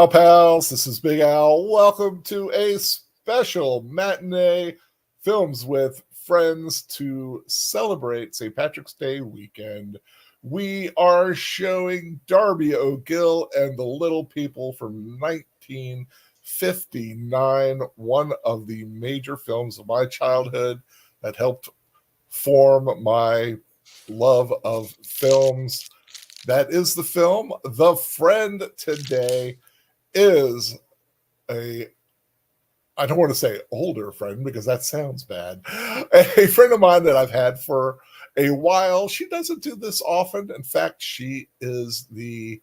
Ciao, pals. This is Big Al. Welcome to a special matinee films with friends to celebrate St. Patrick's Day weekend. We are showing Darby O'Gill and the Little People from 1959, one of the major films of my childhood that helped form my love of films. That is the film. The friend today is I don't want to say older friend because that sounds bad. A friend of mine that I've had for a while. She doesn't do this often. In fact, she is the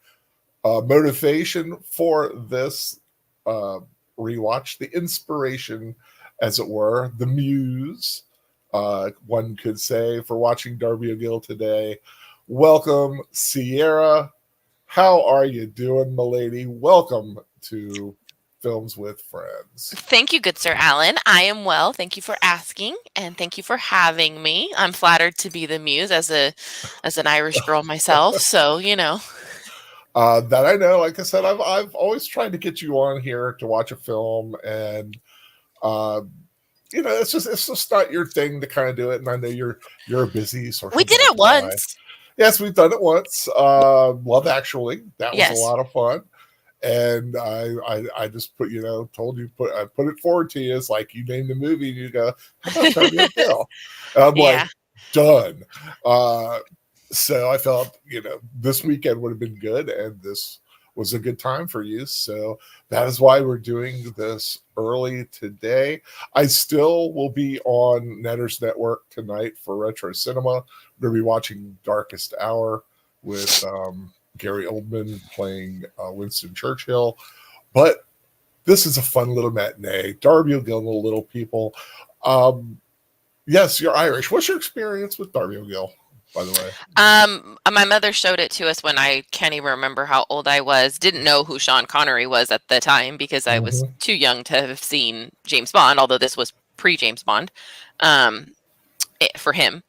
motivation for this rewatch, the inspiration, as it were, the muse, one could say, for watching Darby O'Gill today. Welcome, Sierra. How are you doing, milady? Welcome to Films with Friends. Thank you, good Sir Alan. I am well. Thank you for asking, and thank you for having me. I'm flattered to be the muse as an Irish girl myself. So That I know. Like I said, I've always tried to get you on here to watch a film, and it's just not your thing to kind of do it. And I know you're a busy social. We did it once. Yes, we've done it once. Love Actually, that was a lot of fun. And I just put, told you, I put it forward to you. It's like you name the movie and you go, how about Darby O'Gill? And I'm like, done. So I felt, this weekend would have been good, and this was a good time for you. So that is why we're doing this early today. I still will be on Netter's Network tonight for Retro Cinema. We're going to be watching Darkest Hour with Gary Oldman playing Winston Churchill. But this is a fun little matinee. Darby O'Gill and the Little People. Yes, you're Irish. What's your experience with Darby O'Gill, by the way? My mother showed it to us when I can't even remember how old I was. Didn't know who Sean Connery was at the time because I was too young to have seen James Bond, although this was pre-James Bond for him.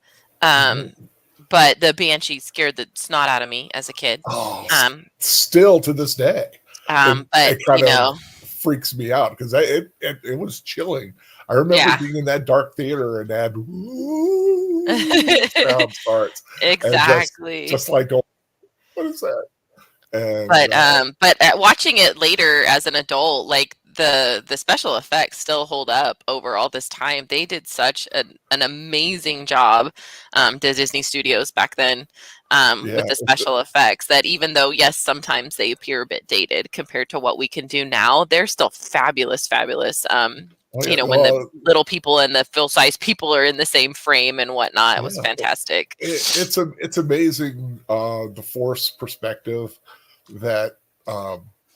But the Banshee scared the snot out of me as a kid. Still to this day. But it freaks me out because it was chilling. I remember being in that dark theater and that sound starts. Exactly. Just like, what is that? And, but watching it later as an adult, like the special effects still hold up over all this time. They did such an amazing job, the Disney Studios back then, with the special effects, that even though, yes, sometimes they appear a bit dated compared to what we can do now, they're still fabulous. When the little people and the full-size people are in the same frame and whatnot, it was fantastic. It's amazing, the force perspective that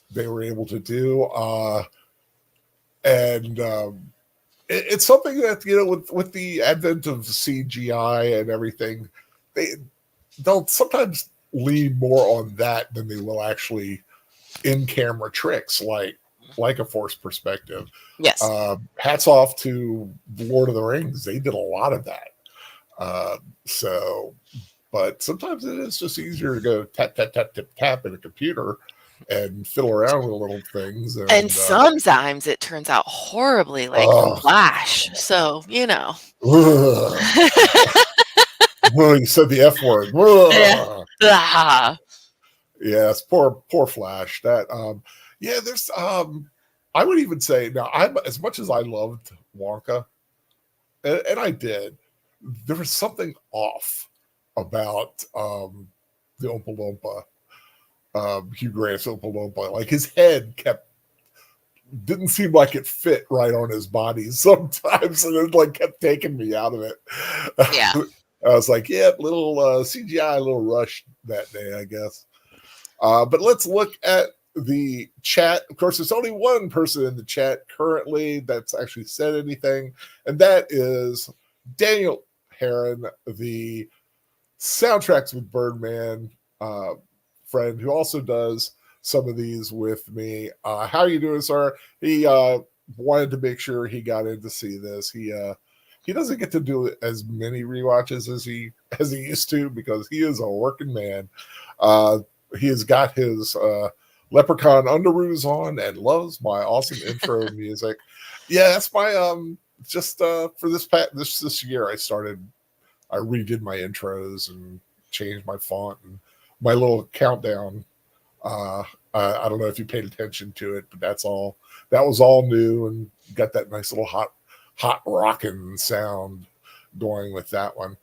they were able to do. It's something that, with the advent of CGI and everything, they'll sometimes lean more on that than they will actually in-camera tricks like a force perspective. Yes. Hats off to Lord of the Rings. They did a lot of that. But sometimes it is just easier to go tap, tap, tap, tap, tap in a computer and fiddle around with little things. And sometimes it turns out horribly, like Flash. So, Well, you said the F word. Yes, poor Flash. That there's I would even say, now, I'm, as much as I loved Wonka, and I did, there was something off about the Oompa Loompa, Hugh Grant's Oompa Loompa. Like, his head didn't seem like it fit right on his body sometimes, and it kept taking me out of it. Yeah. I was like, little CGI, a little rush that day, I guess. But let's look at the chat. Of course, there's only one person in the chat currently that's actually said anything, and that is Daniel Heron, the Soundtracks with Birdman friend, who also does some of these with me. How are you doing, sir? He wanted to make sure he got in to see this. He doesn't get to do as many rewatches as he used to because he is a working man. He has got his Leprechaun Underoos on and loves my awesome intro music. Yeah, that's my just for this year I redid my intros and changed my font and my little countdown. I don't know if you paid attention to it, but that was all new and got that nice little hot rockin' sound going with that one.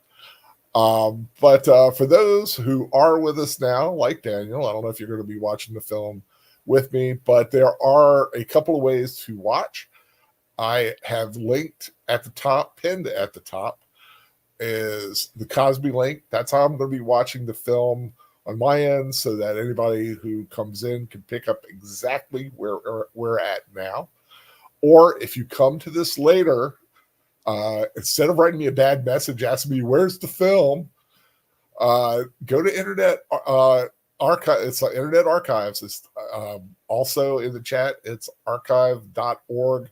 But for those who are with us now, like Daniel, I don't know if you're going to be watching the film with me, but there are a couple of ways to watch. I have linked at the top, pinned at the top, is the Cosby link. That's how I'm going to be watching the film on my end, so that anybody who comes in can pick up exactly where we're at now. Or if you come to this later, instead of writing me a bad message asking me where's the film, go to Internet Archive. It's Internet Archives. It's also in the chat. It's archive.org,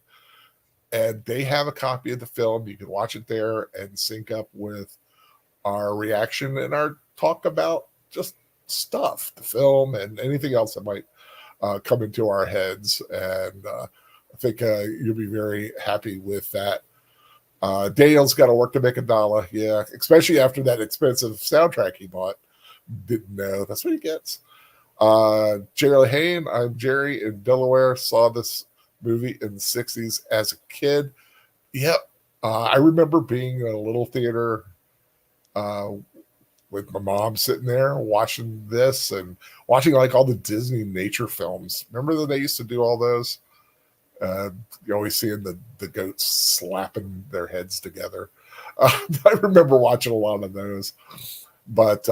and they have a copy of the film. You can watch it there and sync up with our reaction and our talk about just stuff, the film, and anything else that might come into our heads. And I think you'll be very happy with that. Daniel's got to work to make $1. Yeah, especially after that expensive soundtrack he bought. Didn't know. That's what he gets. Jerry Hain, I'm Jerry in Delaware. Saw this movie in the 60s as a kid. Yep. I remember being in a little theater with my mom sitting there watching this and watching like all the Disney nature films. Remember that they used to do all those? You always seeing the goats slapping their heads together. I remember watching a lot of those. But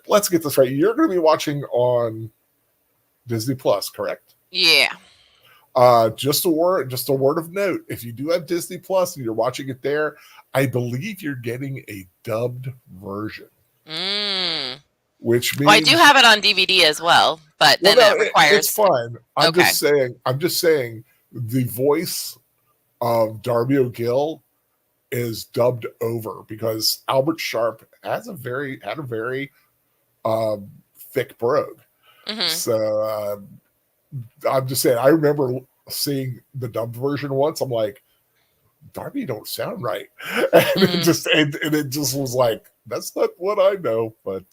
let's get this right. You're going to be watching on Disney Plus, correct? Yeah. Just a word of note. If you do have Disney Plus and you're watching it there, I believe you're getting a dubbed version. Which means I do have it on DVD as well, but then that requires. It's fine. I'm just saying the voice of Darby O'Gill is dubbed over because Albert Sharpe had a very thick brogue. Mm-hmm. So I'm just saying, I remember seeing the dubbed version once. I'm like, Darby don't sound right. And it just was like, that's not what I know. But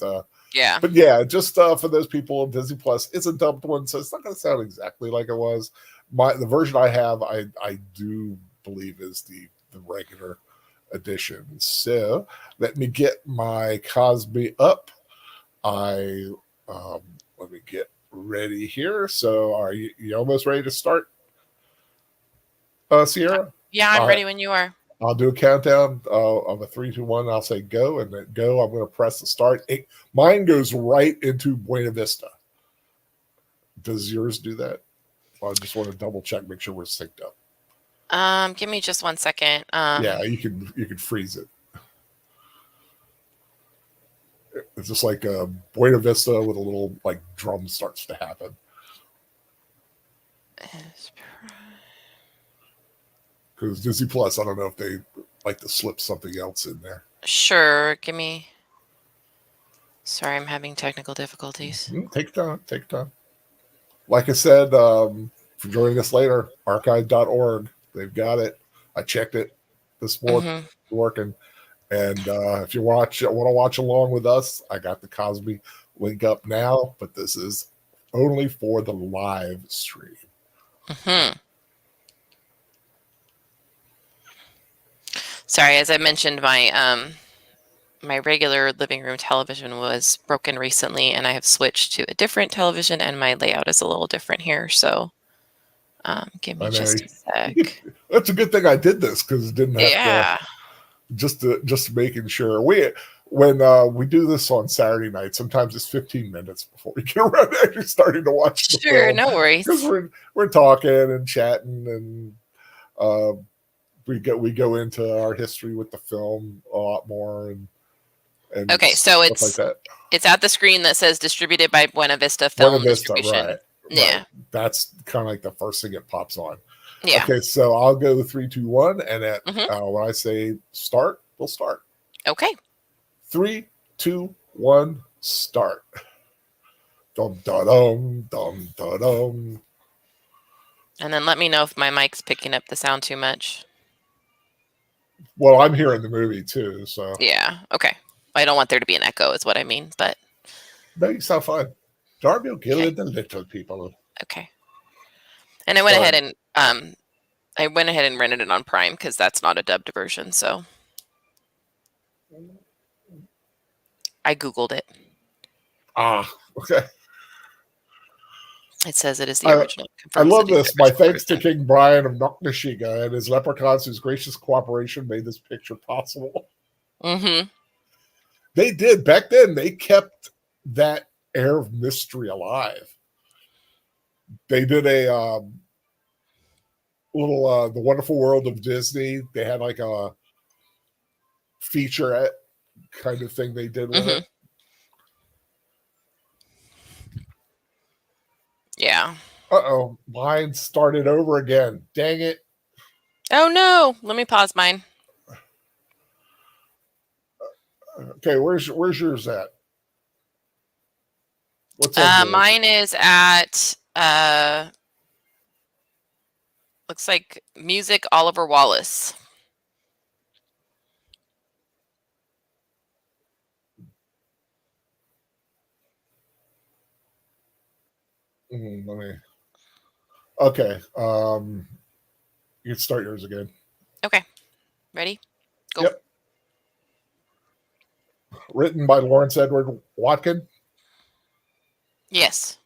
yeah, just for those people on Disney Plus, it's a dubbed one, so it's not going to sound exactly like it was. The version I have, I do believe is the regular edition. So let me get my Cosby up. Let me get ready here. So are you almost ready to start, Sierra? Yeah, I'm ready when you are. I'll do a countdown of a 3, 2, 1. I'll say go, and then go. I'm going to press the start. Mine goes right into Buena Vista. Does yours do that? I just want to double check, make sure we're synced up. Give me just 1 second. Yeah, you can freeze it. It's just like a Buena Vista with a little like drum starts to happen. Because Disney Plus, I don't know if they like to slip something else in there. Sure, give me. Sorry, I'm having technical difficulties. Take time. Like I said, for joining us later, archive.org. They've got it. I checked it this morning. It's working. And if you want to watch along with us, I got the Cosby link up now, but this is only for the live stream. Sorry, as I mentioned, my my regular living room television was broken recently, and I have switched to a different television, and my layout is a little different here. So, give me just a sec. That's a good thing I did this because it didn't have to. Just making sure when we do this on Saturday night, sometimes it's 15 minutes before we get around to actually starting to watch the film. No worries. Because we're talking and chatting and we go into our history with the film a lot more and okay, so it's like that. It's at the screen that says distributed by Buena Vista Film Distribution. Right. Yeah, that's kind of like the first thing it pops on. Yeah. Okay, so I'll go 3, 2, 1, and at when I say start, we'll start. Okay. 3, 2, 1, start. Dum da dum dum da dum. And then let me know if my mic's picking up the sound too much. Well, I'm hearing the movie too, so Yeah. Okay. I don't want there to be an echo, is what I mean. But no, you sound fine. Darby will kill okay. the little people. Okay. And I went ahead and rented it on Prime because that's not a dubbed version. So I Googled it. Ah, okay. It says it is the original. I love this. My thanks version. to King Brian of Knocknashiga and his leprechauns whose gracious cooperation made this picture possible. Mm-hmm. They did. Back then, they kept that air of mystery alive. They did a little The Wonderful World of Disney. They had like a featurette kind of thing they did with it. Yeah. Uh-oh. Mine started over again. Dang it. Oh, no. Let me pause mine. Okay, where's yours at? What's mine is at looks like Music Oliver Wallace. Let me. Okay. You can start yours again. Okay. Ready? Go. Yep. Written by Lawrence Edward Watkin. Yes.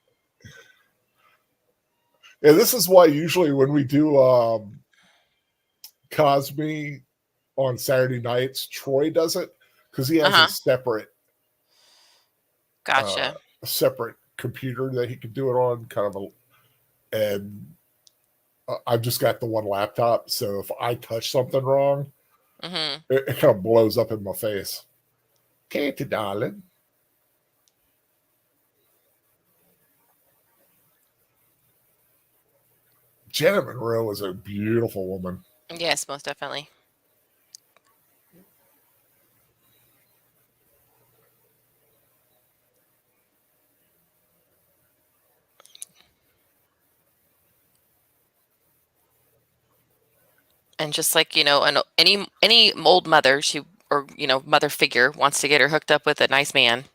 Yeah, this is why usually when we do Cosme on Saturday nights, Troy does it because he has a separate Gotcha. Separate computer that he can do it on, and I've just got the one laptop, so if I touch something wrong, it kind of blows up in my face. Katie, darling. Janet Munro is a beautiful woman. Yes, most definitely. And just like, any old mother, mother figure wants to get her hooked up with a nice man.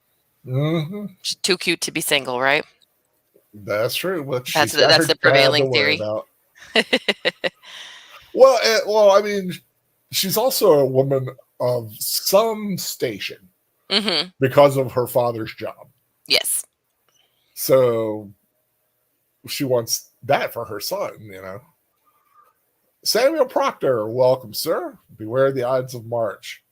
Mm-hmm. She's too cute to be single, right? That's true. But that's the prevailing theory. Well, I mean, she's also a woman of some station because of her father's job. Yes. So she wants that for her son, Samuel Proctor, welcome, sir. Beware the Ides of March.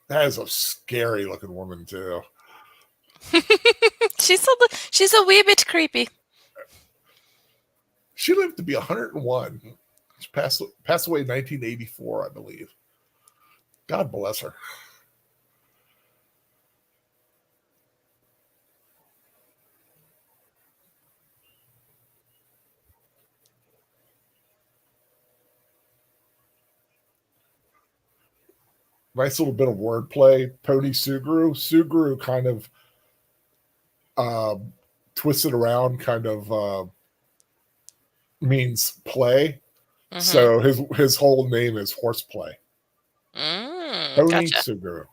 That is a scary looking woman, too. She's a wee bit creepy. She lived to be 101. She passed away in 1984, I believe. God bless her. Nice little bit of wordplay. Pony Suguru. Suguru kind of twisted around, kind of means play. So his whole name is horseplay. Pony Suguru.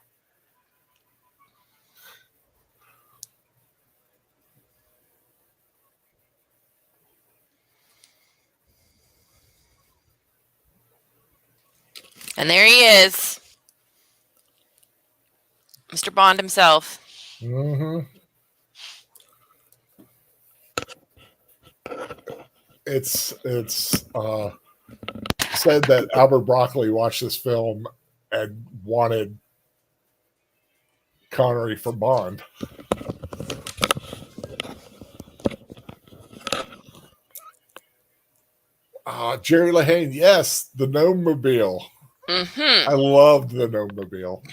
And there he is. Mr. Bond himself. It's said that Albert Broccoli watched this film and wanted Connery for Bond. Jerry Lehane, yes, the Gnome Mobile. I loved the Gnome Mobile.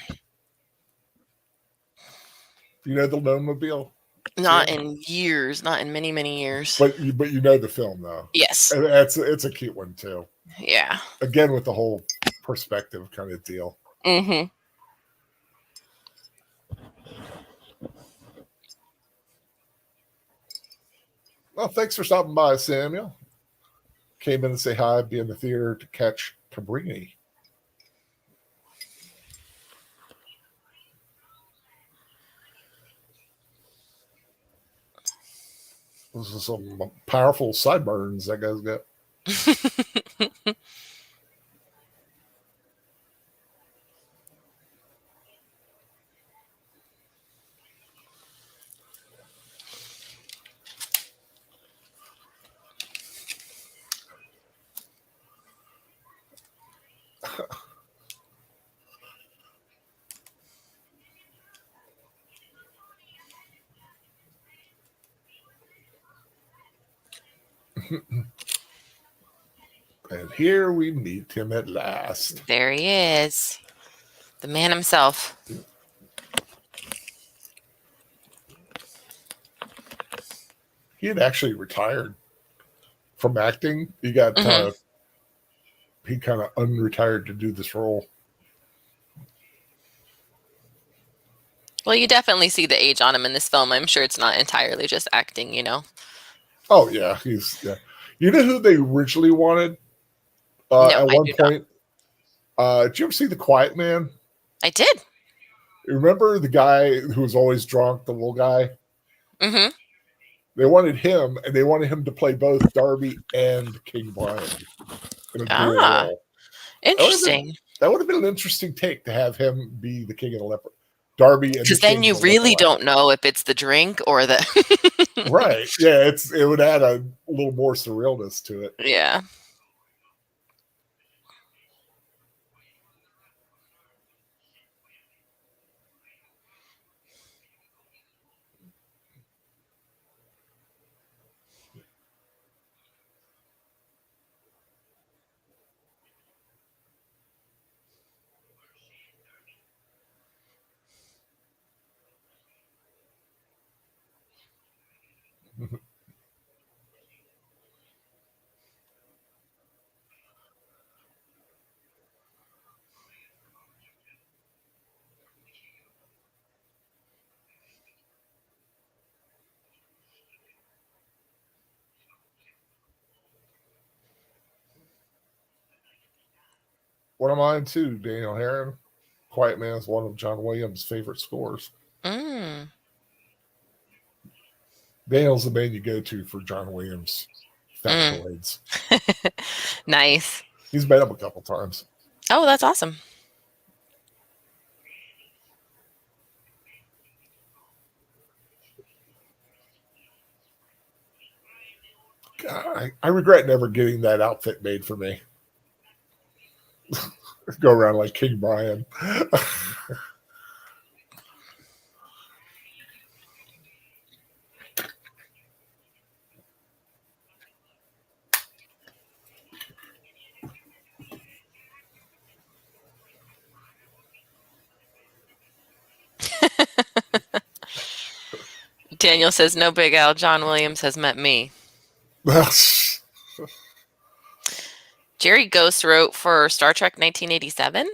You know the Gnome Mobile? Not in years, not in many, many years. But you know the film though. Yes. And it's a cute one too. Yeah. Again with the whole perspective kind of deal. Mm-hmm. Well, thanks for stopping by, Samuel. Came in to say hi, be in the theater to catch Cabrini. Those are some powerful sideburns that guy's got. And here we meet him at last. There he is. The man himself. He had actually retired from acting. He got he kind of unretired to do this role. Well, you definitely see the age on him in this film. I'm sure it's not entirely just acting, you know. Oh yeah, You know who they originally wanted No, at one not. point? Did you ever see The Quiet Man? I did. Remember the guy who was always drunk, the little guy? Mm-hmm. They wanted him, and they wanted him to play both Darby and King Brian in a dual role. Interesting. That would have been an interesting take to have him be the king of the leper. Darby and because then you really don't know if it's the drink or the right. Yeah, it would add a little more surrealness to it. Yeah. One of mine too, Daniel Heron. Quiet Man is one of John Williams' favorite scores. Mm. Daniel's the man you go to for John Williams factoids. Nice. He's met him a couple times. Oh, that's awesome. God, I regret never getting that outfit made for me. Go around like King Brian. Daniel says, no, Big Al, John Williams has met me. Jerry Ghost wrote for Star Trek 1987.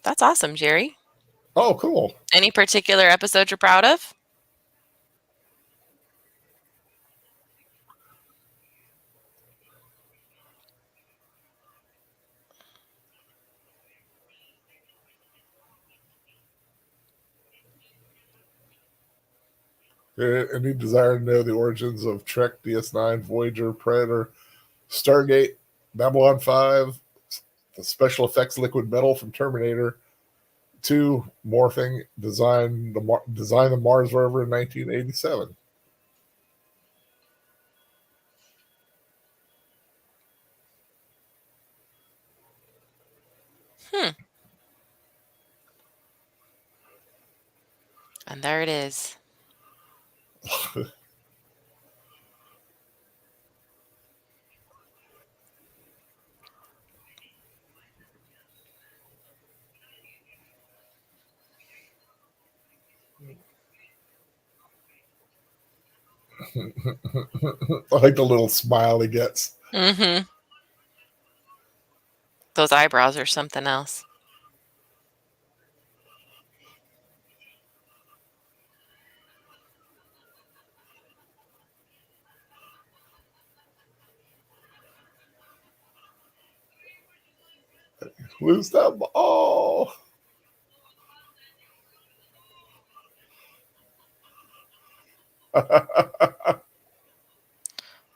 That's awesome, Jerry. Oh, cool. Any particular episode you're proud of? Any desire to know the origins of Trek, DS9, Voyager, Predator, Stargate, Babylon 5, the special effects liquid metal from Terminator 2, morphing, design the Mars rover in 1987. And there it is. I like the little smile he gets. Mm-hmm. Those eyebrows are something else. Lose that ball.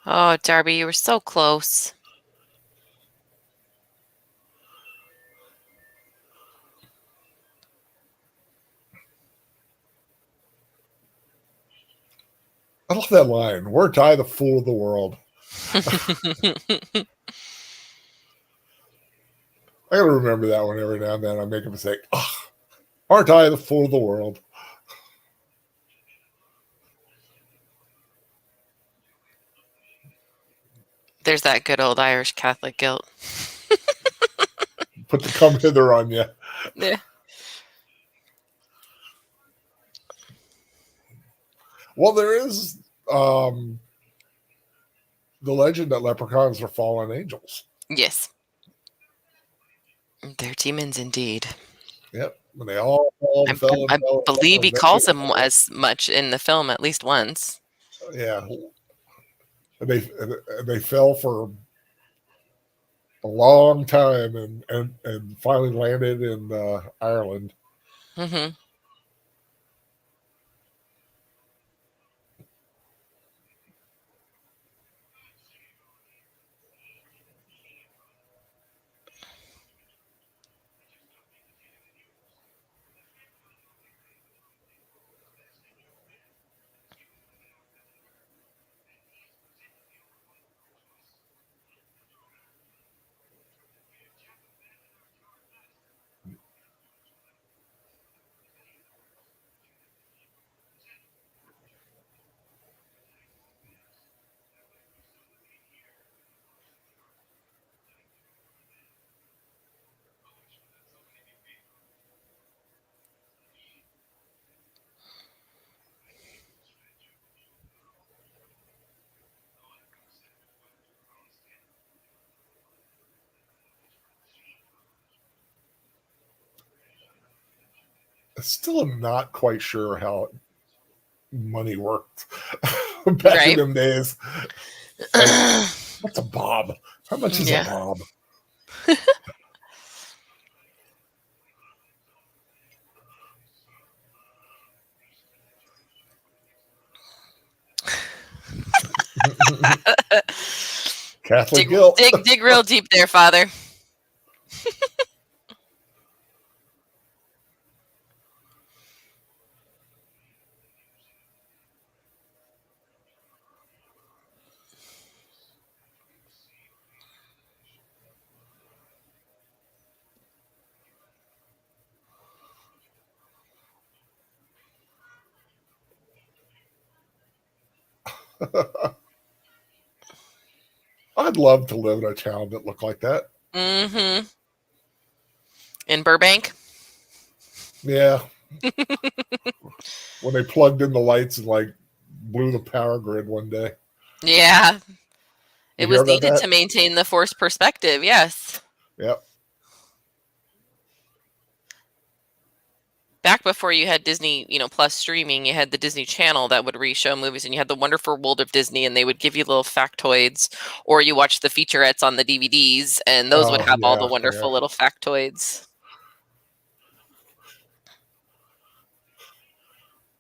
Oh, Darby, you were so close. I love that line. Weren't I the fool of the world? I gotta remember that one every now and then. I make a mistake. Ugh, aren't I the fool of the world? There's that good old Irish Catholic guilt. Put the come hither on you. Yeah. Well, there is the legend that leprechauns are fallen angels. Yes. They're demons indeed. Yep. When they all fell. I believe he calls them as much in the film at least once. Yeah. They fell for a long time and finally landed in Ireland. Mm-hmm. I still am not quite sure how money worked back Right. in them days. Like, what's a bob? How much is a bob? Catholic guilt. Dig real deep there, Father. I'd love to live in a town that looked like that. Mm-hmm. In Burbank? Yeah. When they plugged in the lights and like blew the power grid one day. Yeah. It was needed that? to maintain the forced perspective, yes. Yep. Back before you had Disney, Plus streaming, you had the Disney Channel that would re-show movies, and you had the Wonderful World of Disney, and they would give you little factoids, or you watch the featurettes on the DVDs, and those would have all the wonderful little factoids.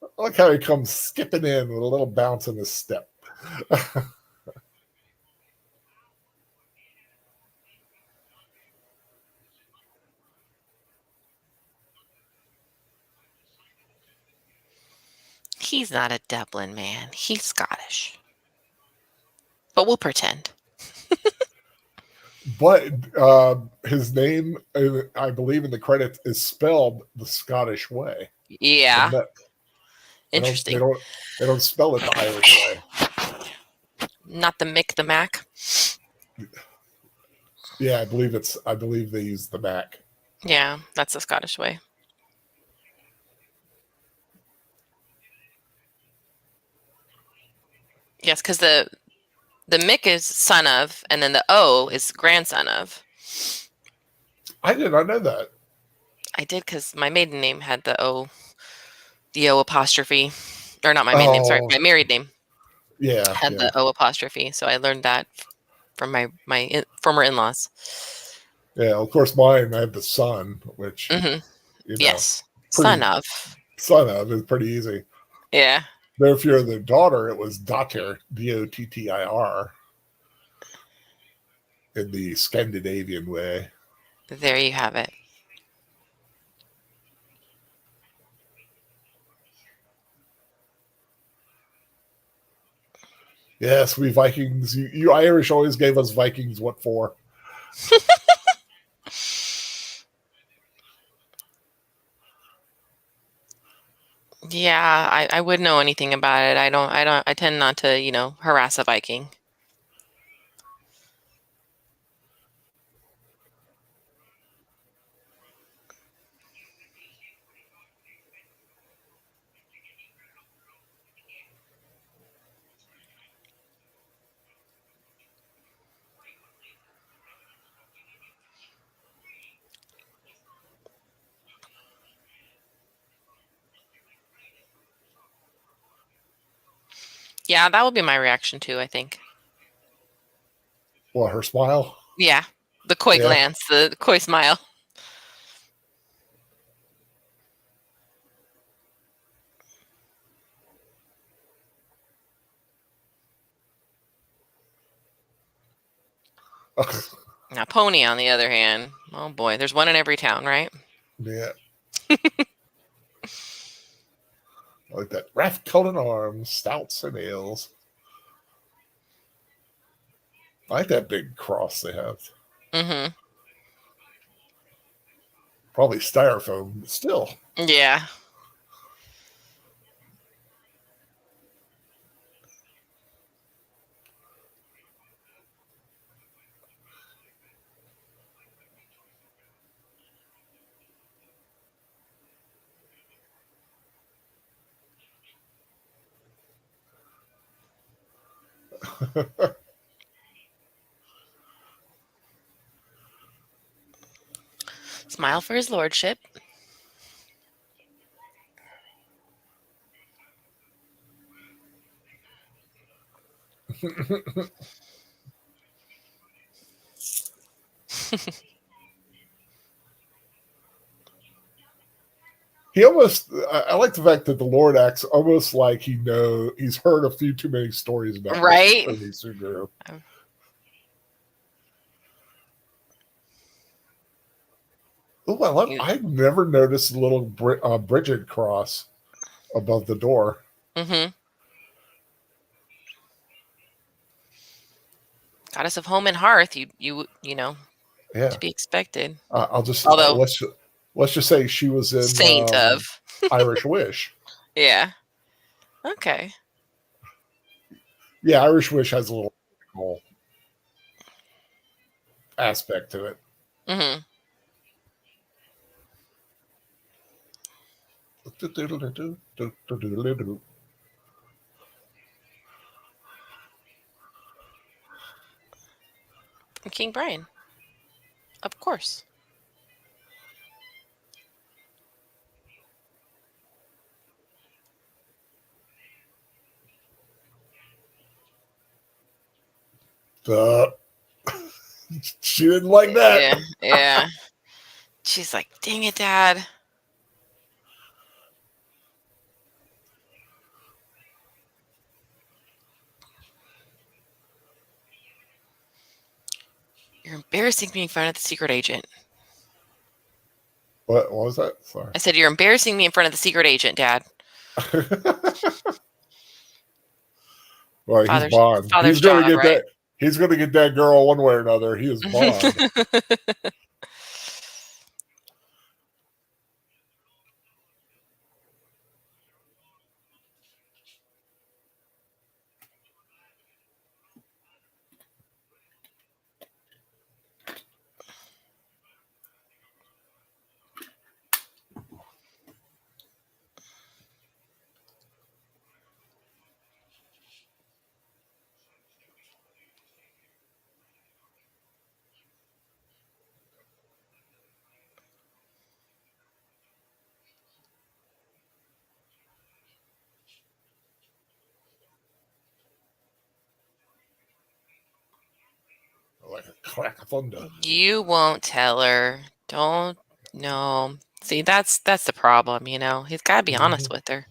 I like how he comes skipping in with a little bounce in his step. He's not a Dublin man. He's Scottish. But we'll pretend. But his name, I believe in the credits, is spelled the Scottish way. Yeah. Interesting. They don't spell it the Irish way. Not the Mick the Mac. Yeah, I believe they use the Mac. Yeah, that's the Scottish way. Yes, because the Mick is son of, and then the O is grandson of. I did not know that. I did because my maiden name had the O apostrophe, or not my maiden name. Sorry, Oh, my married name yeah, had yeah, the O apostrophe. So I learned that from my former in-laws. yeah. Of course, mine I have the son, which Hmm. you know, Yes, son pretty of. son of is pretty easy. Yeah, But if you're the daughter, it was Dottir, Dottir, in the Scandinavian way. there you have it. Yes, we Vikings. You Irish always gave us Vikings. What for? Yeah, I wouldn't know anything about it. I tend not to, harass a Viking. Yeah, that would be my reaction too, I think. Well, her smile. Yeah, the coy Yeah. glance, the coy smile. Now, pony, on the other hand, oh boy, there's one in every town, right? Yeah. Like that raft coat and arms, stouts and ales. I like that big cross they have. Mm-hmm. Probably styrofoam, but still. Yeah. Smile for his lordship. He almost. I like the fact that the Lord acts almost like he's heard a few too many stories about Mr. Right? Tony Suguru. Oh, I've never noticed the little Bridget cross above the door. Mm-hmm. Goddess of home and hearth, Yeah. to be expected. I'll just Although, let's just say she was in saint of. Irish Wish. Yeah. Okay. Yeah, Irish Wish has a little cool aspect to it. Mm-hmm. From King Brian. Of course. She didn't like that. Yeah. Yeah. She's like, dang it, Dad. You're embarrassing me in front of the secret agent. What was that? Sorry. I said, you're embarrassing me in front of the secret agent, Dad. Well, he's Bond. Father's He's gonna job, get right? that. He's gonna get that girl one way or another. He is Bond. Crack of thunder. You won't tell her. Don't. No. See, that's the problem. He's got to be honest with her.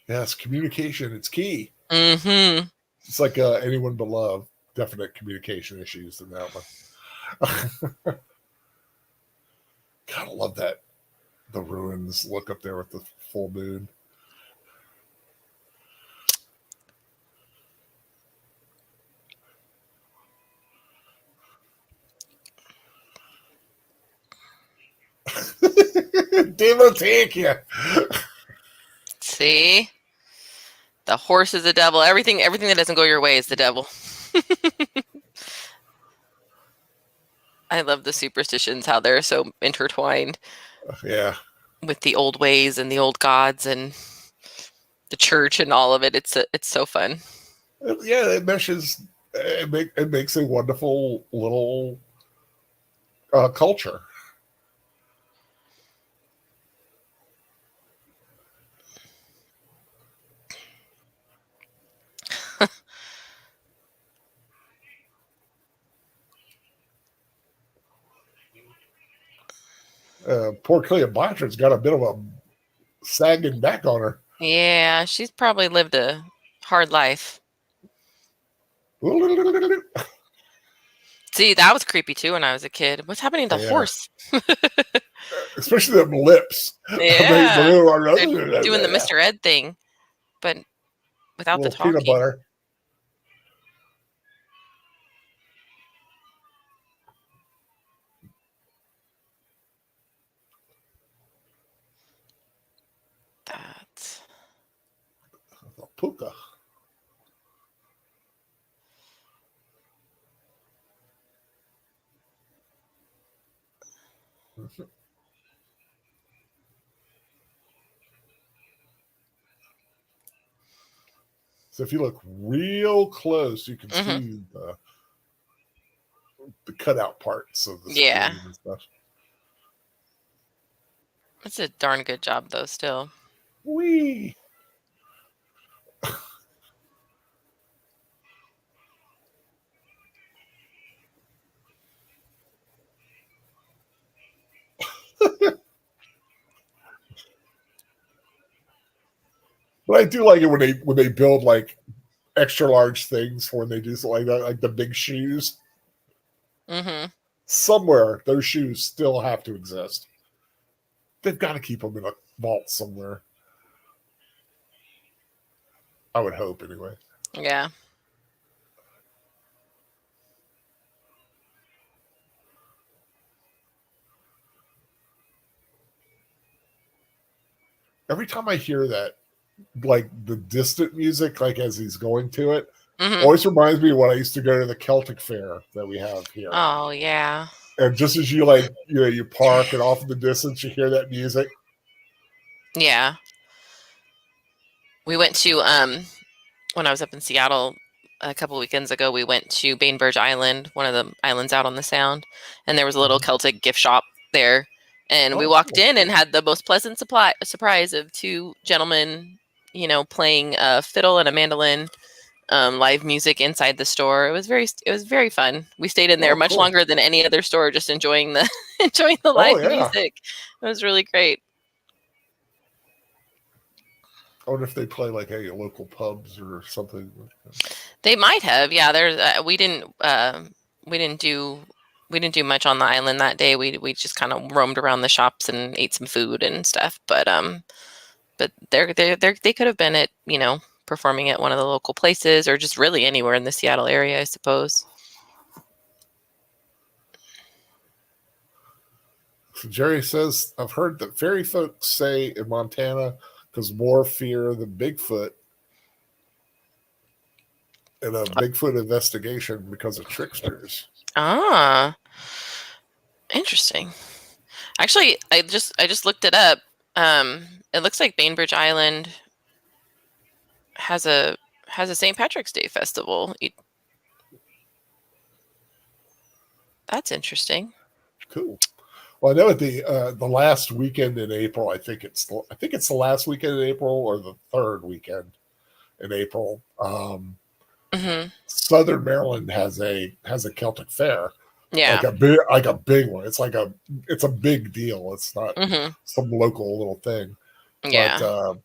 Yes, communication. It's key. Mm-hmm. It's like Anyone But Love. Definite communication issues in that one. God, I love that. The ruins look up there with the full moon. Devil take you. See? The horse is the devil. Everything that doesn't go your way is the devil. I love the superstitions, how they're so intertwined. Yeah. With the old ways and the old gods and the church and all of it. It's so fun. Yeah, it meshes. It makes a wonderful little culture. Poor Cleopatra's got a bit of a sagging back on her. Yeah, she's probably lived a hard life. See, that was creepy too when I was a kid. What's happening to the horse? Especially them lips. Yeah. They're doing the Mr. Ed thing, but without the talking. Peanut butter. That's the puka. So if you look real close, you can see the cutout parts of the screen and stuff. It's a darn good job, though, still. Wee. But I do like it when they build like extra large things for when they do something like that, like the big shoes. Mm-hmm. Somewhere those shoes still have to exist. They've got to keep them in a vault somewhere. I would hope, anyway. Yeah. Every time I hear that, like the distant music, like as he's going to it, always reminds me of when I used to go to the Celtic fair that we have here. Oh, yeah. And just as you you park and off in the distance, you hear that music. Yeah. We went to, when I was up in Seattle a couple weekends ago, we went to Bainbridge Island, one of the islands out on the Sound, and there was a little Celtic gift shop there. And we walked in and had the most pleasant surprise of two gentlemen, playing a fiddle and a mandolin, live music inside the store. It was very fun. We stayed in there much longer than any other store, just enjoying the live music. It was really great. I wonder if they play like any local pubs or something. They might have. Yeah, there's. We didn't do much on the island that day. We just kind of roamed around the shops and ate some food and stuff. But they could have been at performing at one of the local places or just really anywhere in the Seattle area, I suppose. So Jerry says, I've heard that fairy folks say in Montana because more fear than Bigfoot in a Bigfoot investigation because of tricksters. Ah, interesting. Actually, I just looked it up. It looks like Bainbridge Island has a St. Patrick's Day festival. That's interesting. Cool. Well, I know at the last weekend in April, I think it's the last weekend in April or the third weekend in April. Southern Maryland has a Celtic fair, Yeah. like a big one. It's a big deal. It's not some local little thing. Yeah. But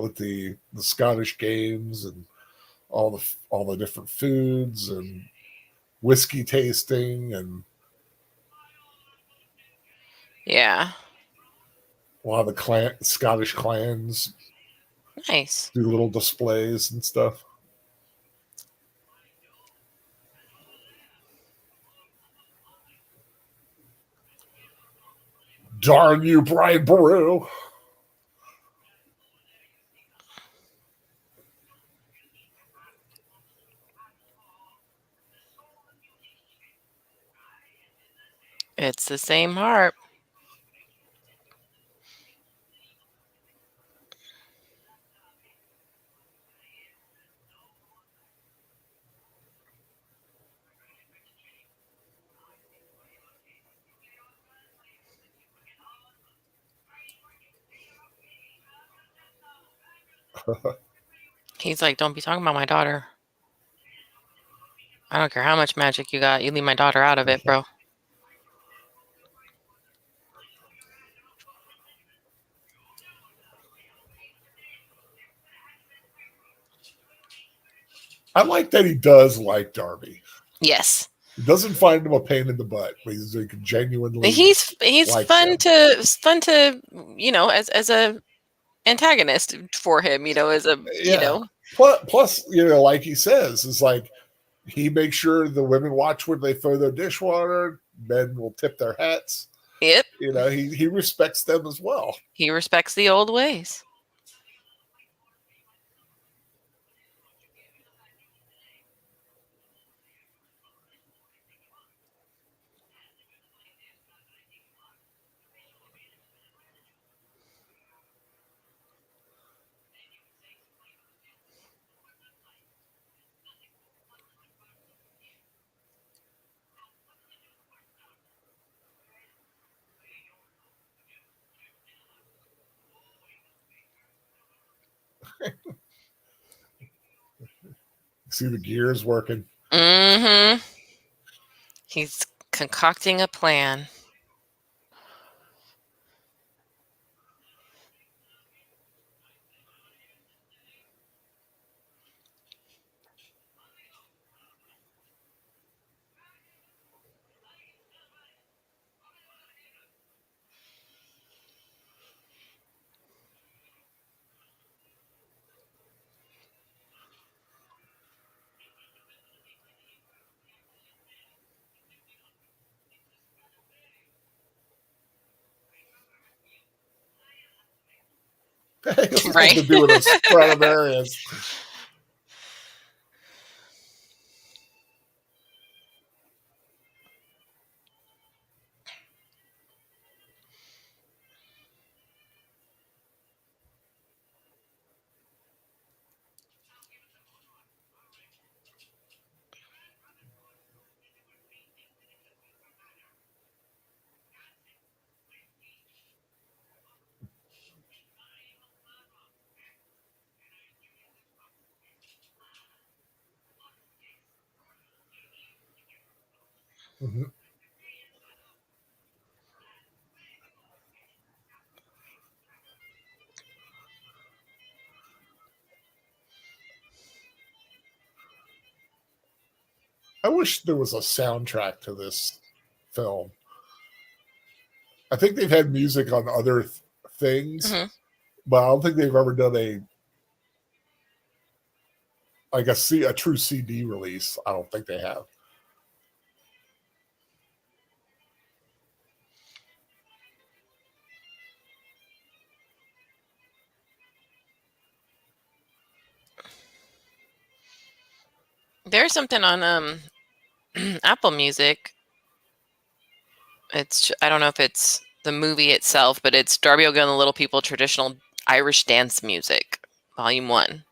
with the Scottish games and all the different foods and whiskey tasting and Yeah. a lot of the Scottish clans Nice. do little displays and stuff. Darn you, Brian Boru. It's the same harp. He's like, don't be talking about my daughter. I don't care how much magic you got. You leave my daughter out of it, bro. I like that he does like Darby. Yes. He doesn't find him a pain in the butt, but he's genuinely. He's like fun him. to as a antagonist for him. As a Plus, like he says, is like he makes sure the women watch when they throw their dishwater. Men will tip their hats. Yep. He respects them as well. He respects the old ways. See the gears working. Mm-hmm. He's concocting a plan. Right. To do with a Stradivarius. Mm-hmm. I wish there was a soundtrack to this film. I think they've had music on other things, but I don't think they've ever done a true CD release. I don't think they have. There's something on Apple Music. I don't know if it's the movie itself, but it's Darby O'Gill and the Little People Traditional Irish Dance Music, Volume 1.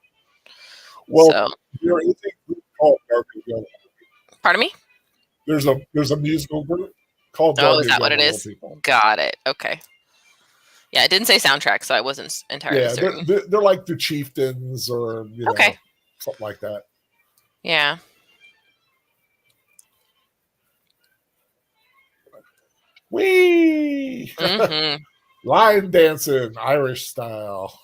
Well, so, there is a group called Darby O'Gill. Pardon me? There's a musical group called Oh, Darby is that O'Gill what it and is? Little People. Got it. Okay. Yeah, it didn't say soundtrack, so I wasn't entirely certain. They're like the Chieftains or Okay. something like that. Yeah. Whee! Mm-hmm. Line dancing, Irish style.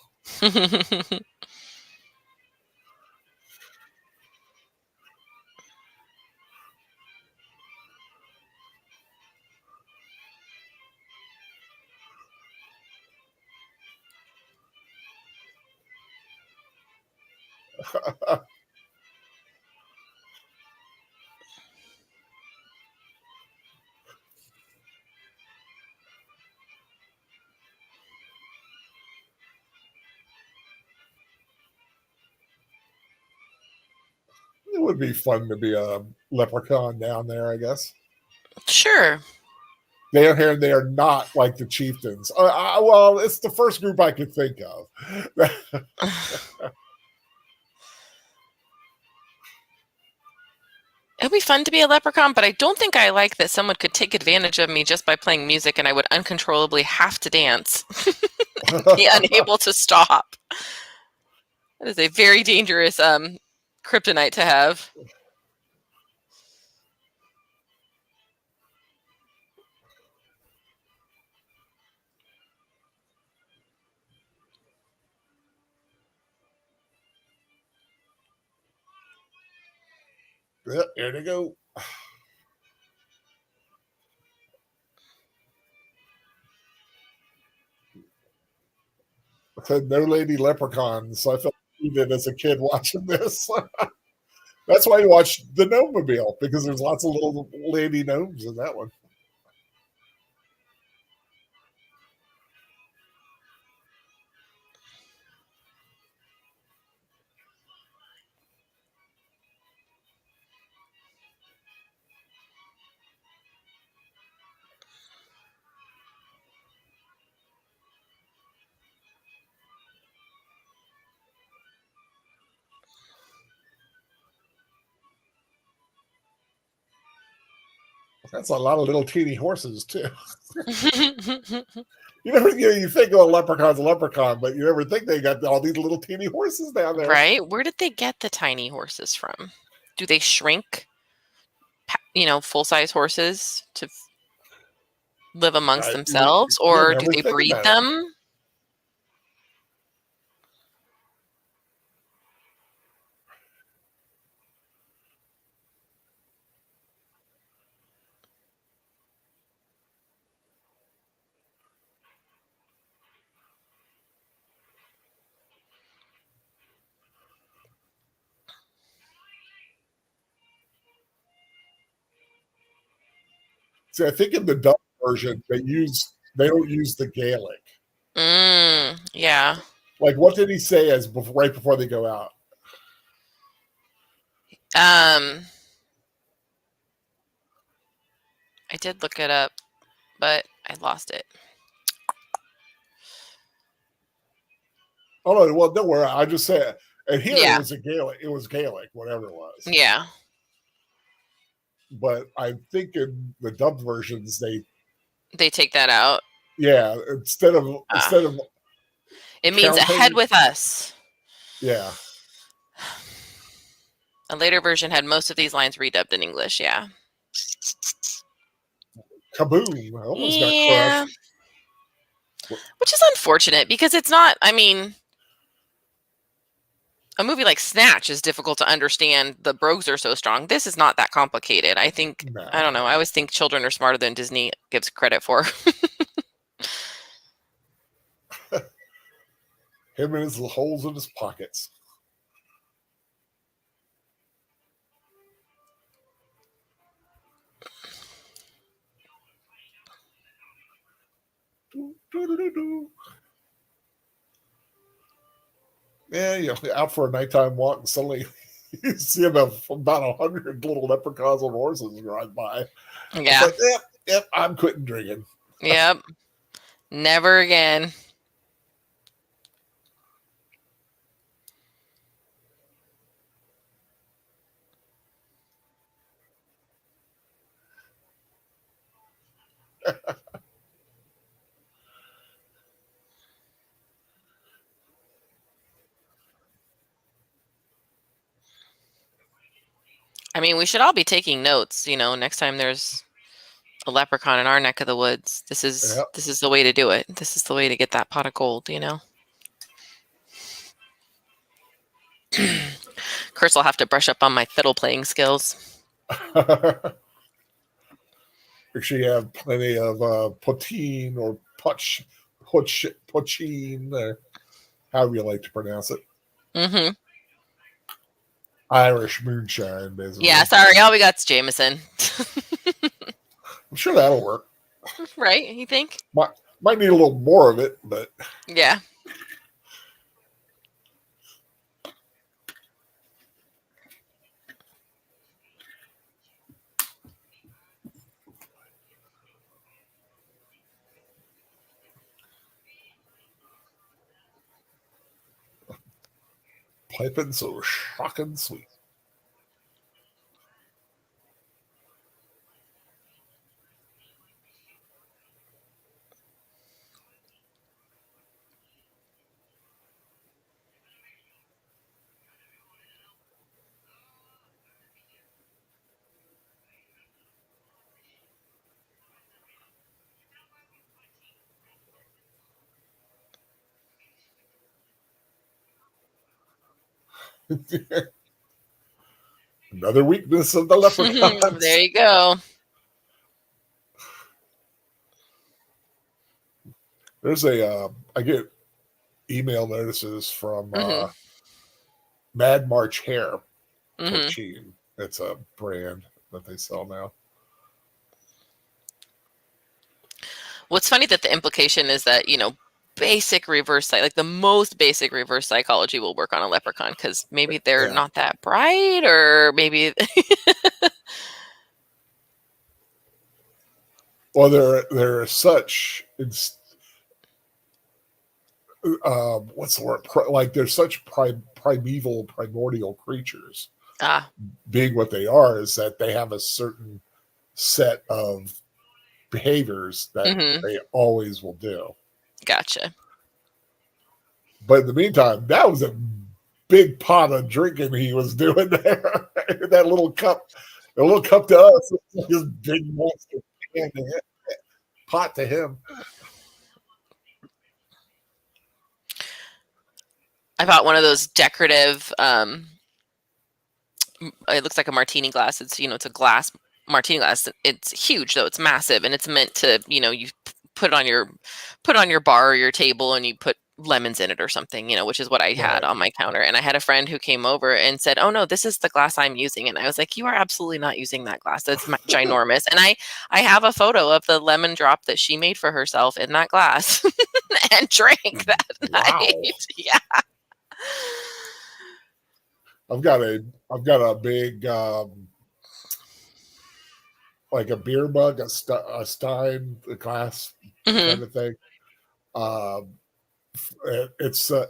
It would be fun to be a leprechaun down there, I guess. Sure. Down here, they are not like the chieftains. Well, it's the first group I could think of. It'd be fun to be a leprechaun, but I don't think I like that someone could take advantage of me just by playing music and I would uncontrollably have to dance. Be unable to stop. That is a very dangerous kryptonite to have. Here they go. No lady leprechauns. So I felt cheated as a kid watching this. That's why you watch the Gnomemobile, because there's lots of little lady gnomes in that one. That's a lot of little teeny horses too. You think of a leprechaun's a leprechaun, but you never think they got all these little teeny horses down there. Right? Where did they get the tiny horses from? Do they shrink, full-size horses to live amongst themselves, or do they breed them? See, I think in the dub version they don't use the Gaelic. Yeah. Like, what did he say right before they go out? I did look it up, but I lost it. Oh no, well, don't worry. I just said, and here Yeah. it was a Gaelic. It was Gaelic, whatever it was. Yeah. But I think in the dubbed versions they take that out. Yeah, instead of it means ahead with us. Yeah. A later version had most of these lines redubbed in English. Yeah. Kaboom! I almost got crushed. Which is unfortunate because it's not. I mean, a movie like Snatch is difficult to understand. The brogues are so strong. This is not that complicated. I think. No. I don't know. I always think children are smarter than Disney gives credit for. Him and his holes in his pockets. Yeah, out for a nighttime walk, and suddenly you see about 100 little leprechauns on horses ride by. Yeah. It's like, yep, I'm quitting drinking. Yep. Never again. I mean, we should all be taking notes. Next time there's a leprechaun in our neck of the woods, this is the way to do it. This is the way to get that pot of gold. Chris will have to brush up on my fiddle playing skills. Make sure you have plenty of poteen or pochine, or however you like to pronounce it. Mm-hmm. Irish moonshine, basically. Yeah, sorry, all we got's Jameson. I'm sure that'll work. Right? You think? Might need a little more of it, but yeah. piping so shocking sweet. Another weakness of the leprechauns. There you go. There's I get email notices from Mad March Hair Pochine. It's a brand that they sell now. What's funny that the implication is that, basic reverse like the most basic reverse psychology will work on a leprechaun because maybe they're not that bright, or maybe well, they're such what's the word, like they're such primordial creatures. Being what they are is that they have a certain set of behaviors that they always will do. Gotcha. But in the meantime, that was a big pot of drinking he was doing there. That little cup to us, this big monster pot to him. I bought one of those decorative. It looks like a martini glass. It's it's a glass martini glass. It's huge though. It's massive, and it's meant to you put on your bar or your table, and you put lemons in it or something, which is what I had on my counter. And I had a friend who came over and said, "Oh no, this is the glass I'm using." And I was like, "You are absolutely not using that glass. That's ginormous." And I have a photo of the lemon drop that she made for herself in that glass and drank that night. Yeah. I've got a big like a beer mug, a stein, a glass kind of thing.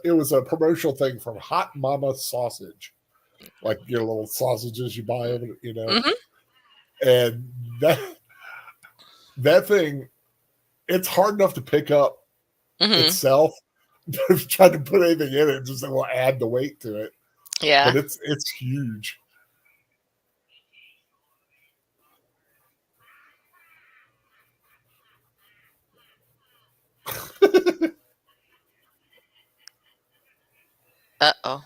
It was a promotional thing from Hot Mama Sausage, like your little sausages you buy, and that thing, it's hard enough to pick up itself. If you try to put anything in it, just will add the weight to it. Yeah, but it's huge. Uh-oh.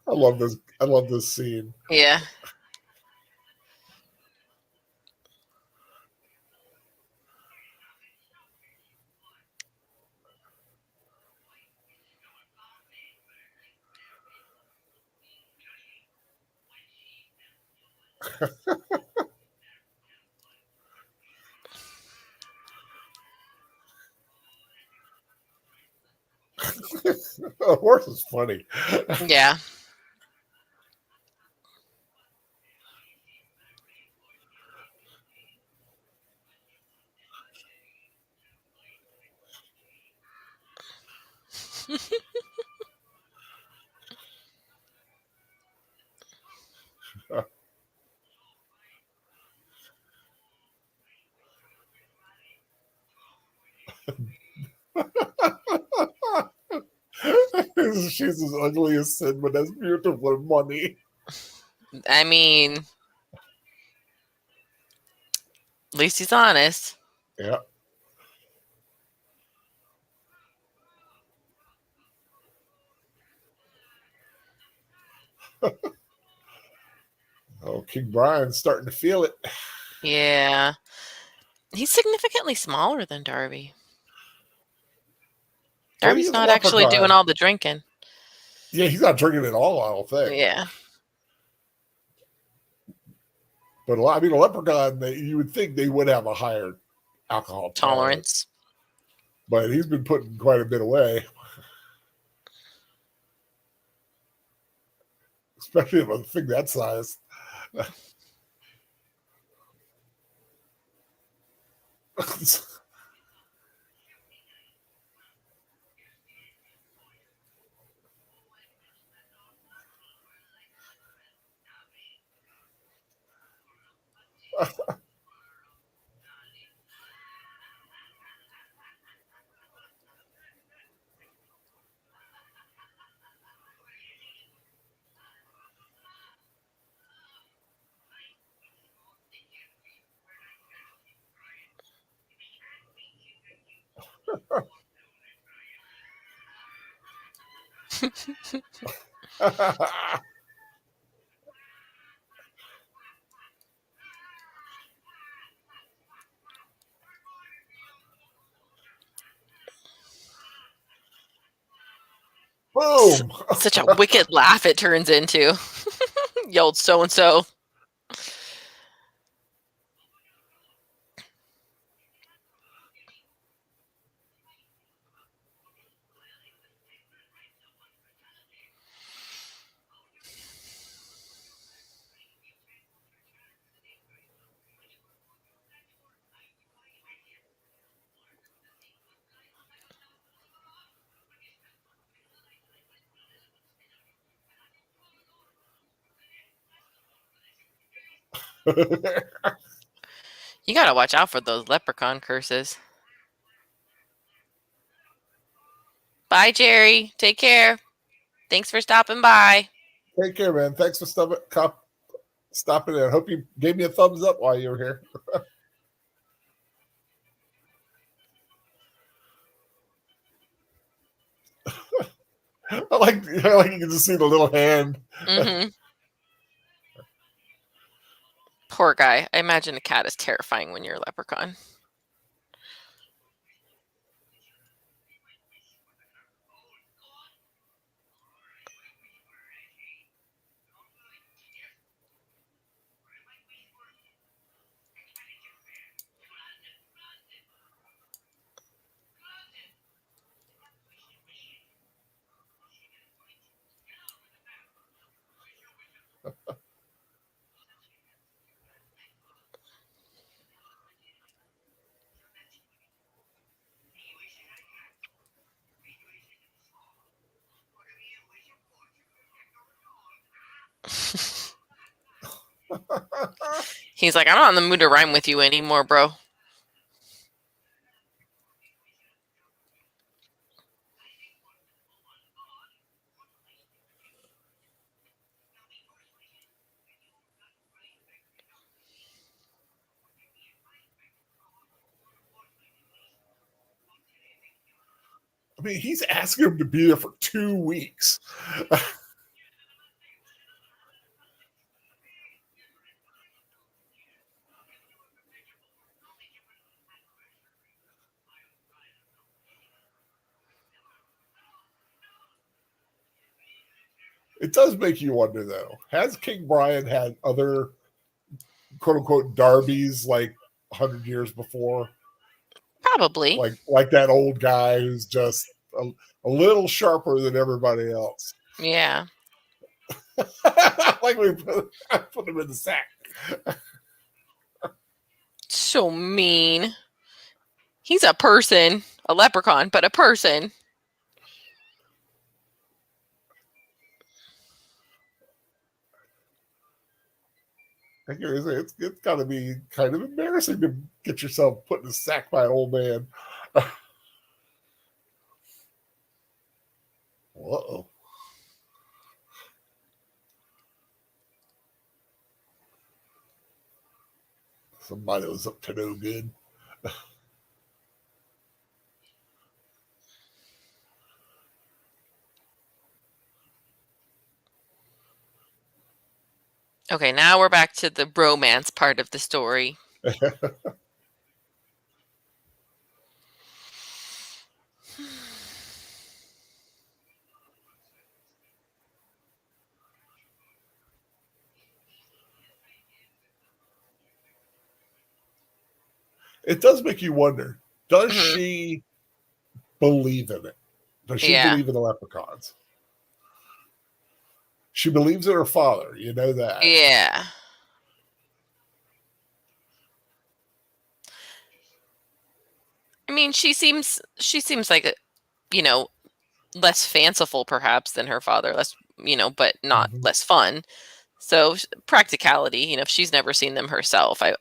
I love this scene. Yeah. The horse is funny. Yeah. She's as ugly as sin, but as beautiful as money. I mean, at least he's honest. Yeah. Oh, King Brian's starting to feel it. Yeah. He's significantly smaller than Darby. Well, Darby's he's a not actually doing leprechaun. all the drinking. Yeah, he's not drinking at all, I don't think. Yeah. But I mean, a leprechaun, you would think they would have a higher alcohol tolerance. But he's been putting quite a bit away. Especially with a thing that size. Boom! Such a wicked laugh it turns into. Yelled so-and-so. You gotta watch out for those leprechaun curses. Bye, Jerry. Take care. Thanks for stopping by. Take care, man. Thanks for stopping in. I hope you gave me a thumbs up while you were here. I like you can just see the little hand. Mm-hmm. Poor guy. I imagine a cat is terrifying when you're a leprechaun. He's like, I'm not in the mood to rhyme with you anymore, bro. I mean, he's asking him to be there for 2 weeks. It does make you wonder, though. Has King Brian had other "quote unquote" Darbys like 100 years before? Probably. Like that old guy who's just a little sharper than everybody else. Yeah. Like we put him in the sack. So mean. He's a person. A leprechaun, but a person. It's got to be kind of embarrassing to get yourself put in a sack by an old man. Uh-oh. Somebody was up to no good. Okay, now we're back to the romance part of the story. It does make you wonder, does Mhm. she believe in it? Does she Yeah. believe in the leprechauns? She believes in her father, you know that. Yeah. I mean, she seems like a, you know, less fanciful perhaps than her father, less, but not Mhm. less fun. So practicality, if she's never seen them herself, I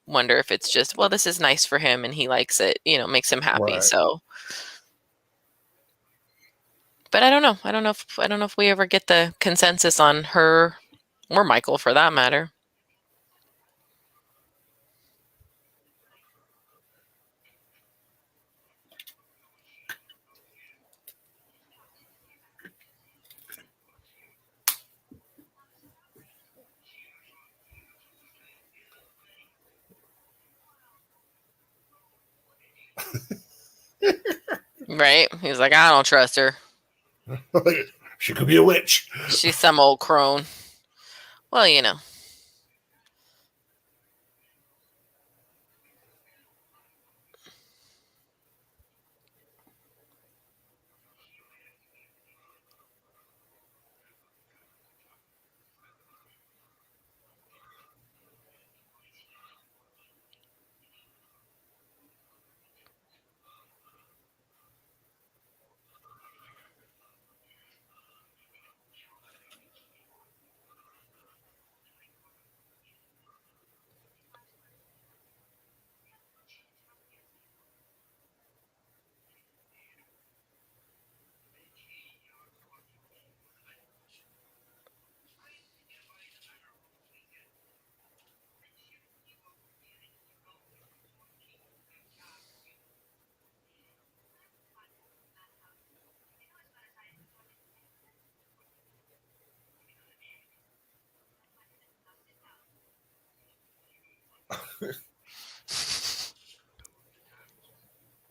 wonder if it's just, well, this is nice for him and he likes it, makes him happy. Right. So, but I don't know. I don't know if we ever get the consensus on her or Michael for that matter. Right? He's like, I don't trust her. She could be a witch. She's some old crone. Well,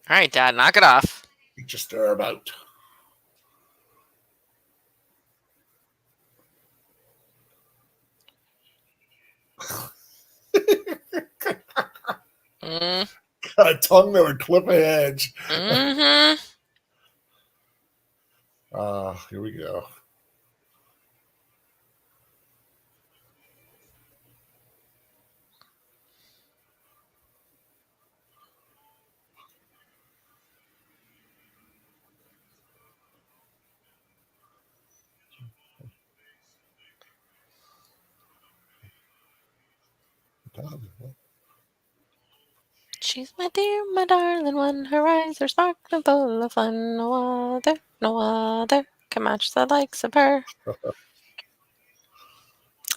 all right, Dad, knock it off. You just stir about. Mm, Got a tongue that would clip a hedge. mm-hmm. Here we go. She's my dear, my darling one. Her eyes are sparkling full of fun. No other can match the likes of her.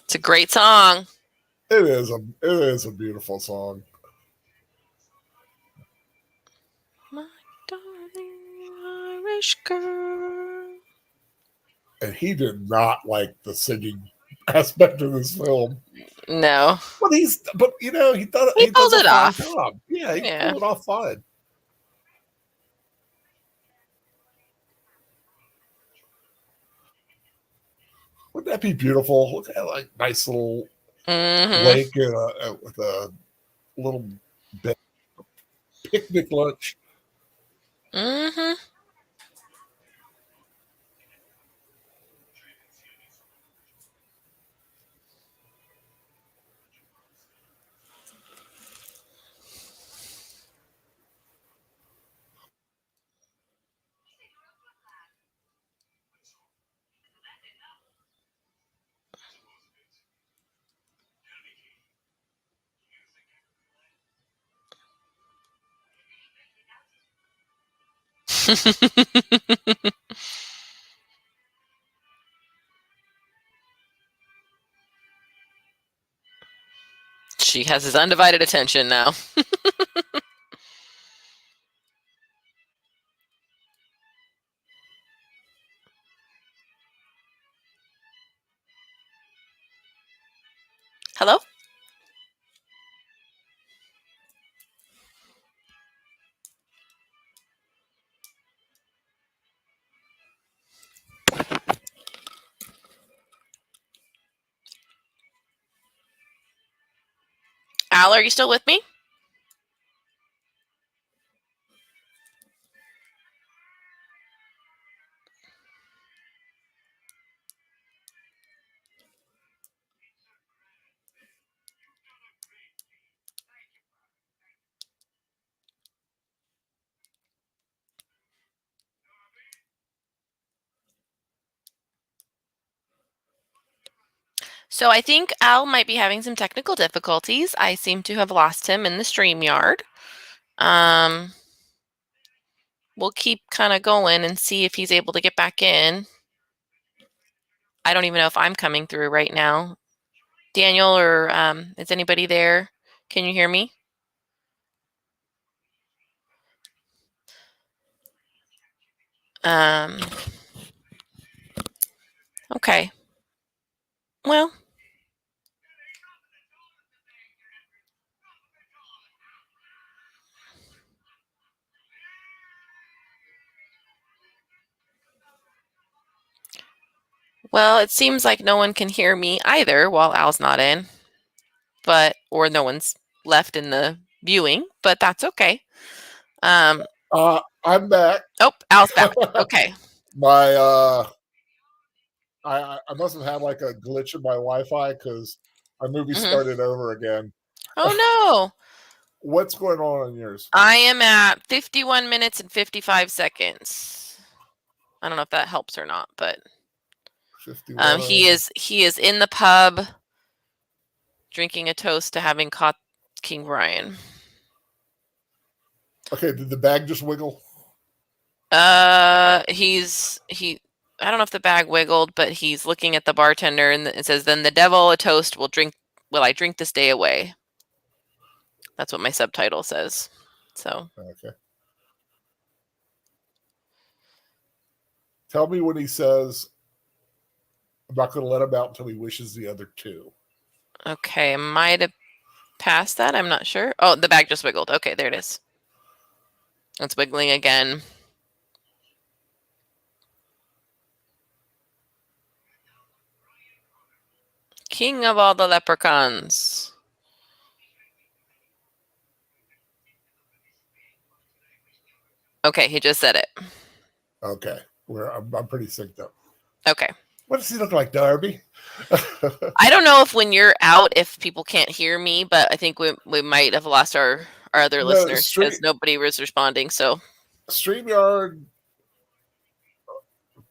It's a great song. It is a beautiful song. My darling Irish girl. And he did not like the singing aspect of this film. No. But He he does pulled a it fine off. job. Yeah, he Yeah. pulled it off fine. Wouldn't that be beautiful? Look at that, like nice little Mm-hmm. lake with a little bit picnic lunch. Mm-hmm. She has his undivided attention now. Hello? Al, are you still with me? So I think Al might be having some technical difficulties. I seem to have lost him in the StreamYard. We'll keep kind of going and see if he's able to get back in. I don't even know if I'm coming through right now. Daniel, or is anybody there? Can you hear me? Okay. Well, it seems like no one can hear me either while Al's not in, or no one's left in the viewing, but that's okay. I'm back. Oh, Al's back. Okay. I must have had like a glitch in my Wi-Fi because my movie started over again. Oh no. What's going on yours? I am at 51 minutes and 55 seconds. I don't know if that helps or not, but 51. he is in the pub drinking a toast to having caught King Brian. Okay, did the bag just wiggle? I don't know if the bag wiggled, but he's looking at the bartender and it says, "Then the devil a toast will I drink this day away." That's what my subtitle says. So okay. Tell me when he says, "I'm not going to let him out until he wishes the other two." Okay, I might have passed that. I'm not sure. Oh, the bag just wiggled. Okay, there it is. It's wiggling again. King of all the leprechauns. Okay, he just said it. Okay, I'm pretty synced up. Okay. What does he look like, Darby? I don't know if when you're out, if people can't hear me, but I think we might have lost our other listeners because nobody was responding. So StreamYard,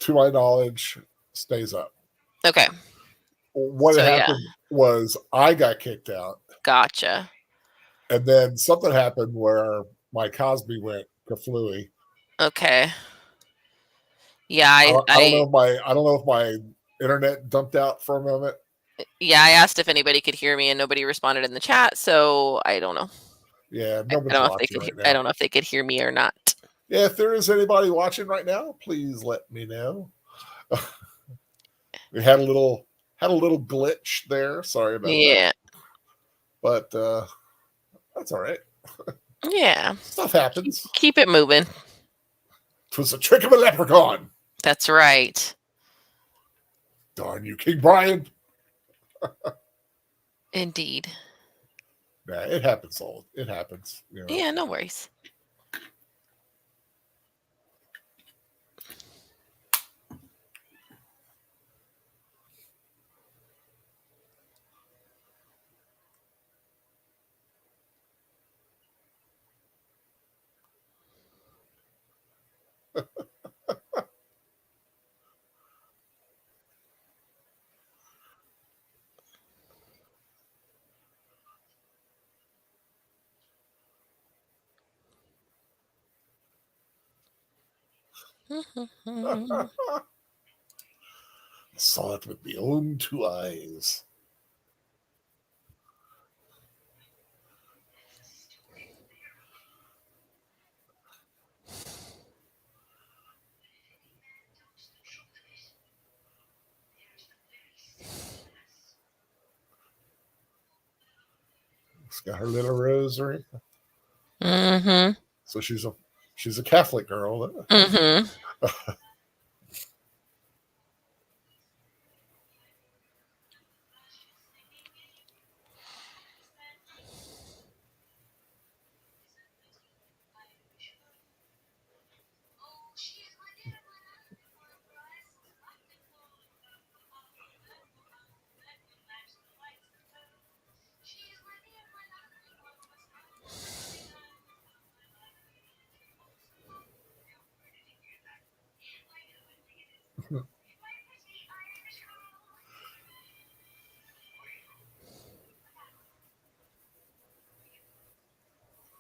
to my knowledge, stays up. Okay. What happened was I got kicked out. Gotcha. And then something happened where my Cosby went kaflooey. Okay. Yeah, I don't know if my internet dumped out for a moment. Yeah, I asked if anybody could hear me and nobody responded in the chat, so I don't know. Yeah, nobody's watching right now. I don't know if they could hear me or not. Yeah, if there is anybody watching right now, please let me know. We had a little glitch there. Sorry about that. Yeah. But that's all right. Yeah. Stuff happens. Keep it moving. It was a trick of a leprechaun. That's right. Darn you, King Brian. Indeed. Yeah, it happens. It happens. You know. Yeah, no worries. I saw it with my own two eyes. She's got her little rosary. Mm-hmm. So she's a Catholic girl. Mm-hmm.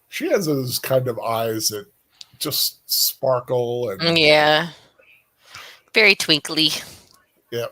She has those kind of eyes that just sparkle and Yeah. Very twinkly. yeah.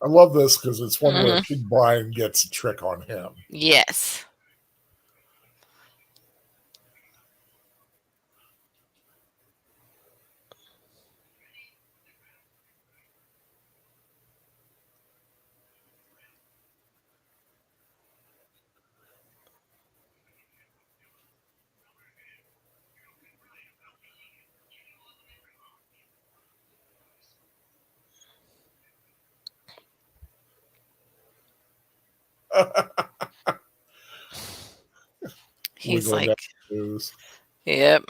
I love this because it's one where Mm-hmm. King Brian gets a trick on him. Yes. He's Wiggling down like, his nose. yep.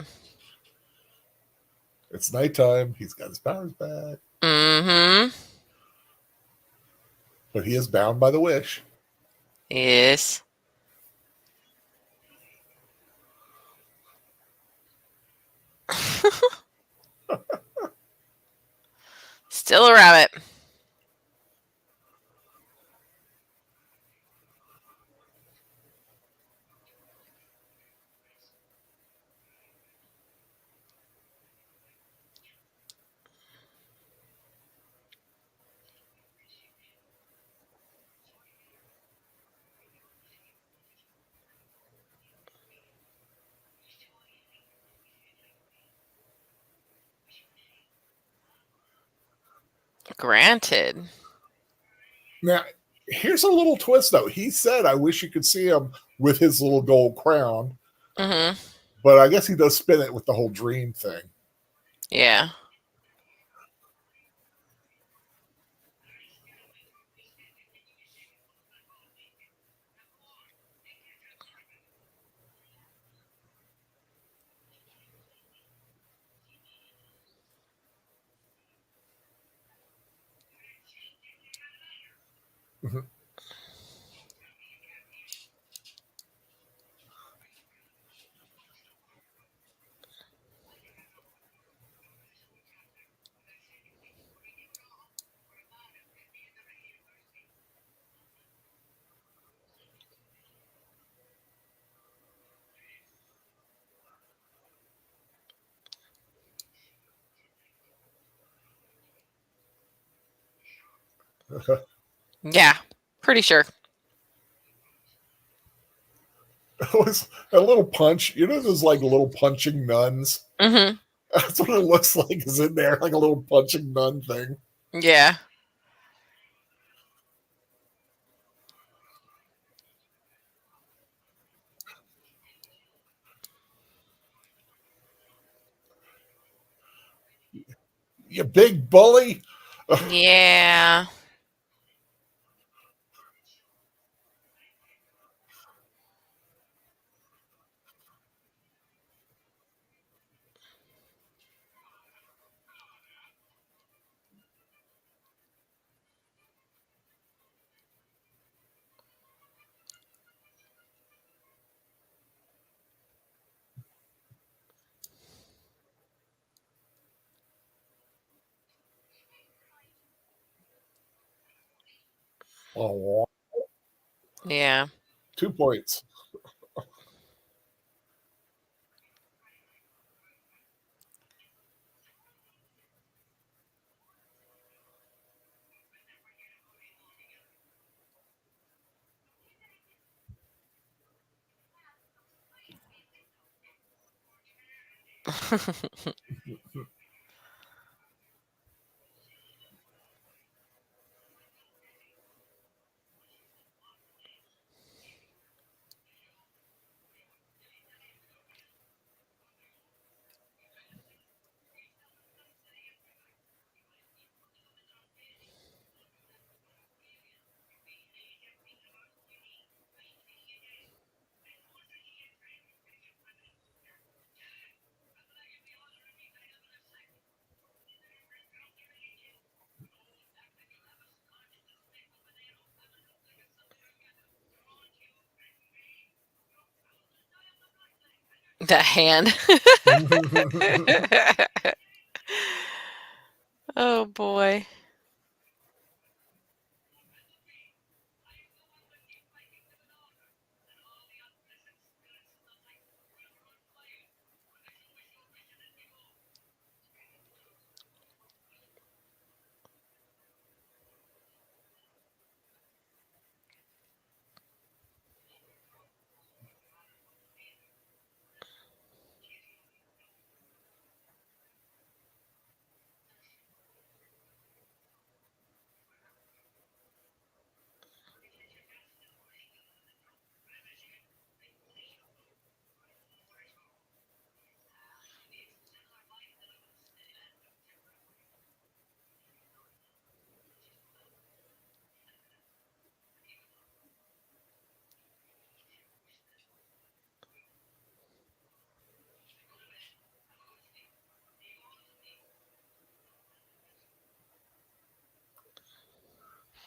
It's nighttime. He's got his powers back, Mm-hmm. but he is bound by the wish. Yes. Still a rabbit. Granted. Now, here's a little twist, though. He said, "I wish you could see him with his little gold crown," Mm-hmm. but I guess he does spin it with the whole dream thing. Yeah. Yeah. Pretty sure. It was a little punch. You know, those like little punching nuns. Mm-hmm. That's what it looks like. Is in there like a little punching nun thing. Yeah. You big bully. Yeah. Oh, Yeah. 2 points. That hand. Oh boy.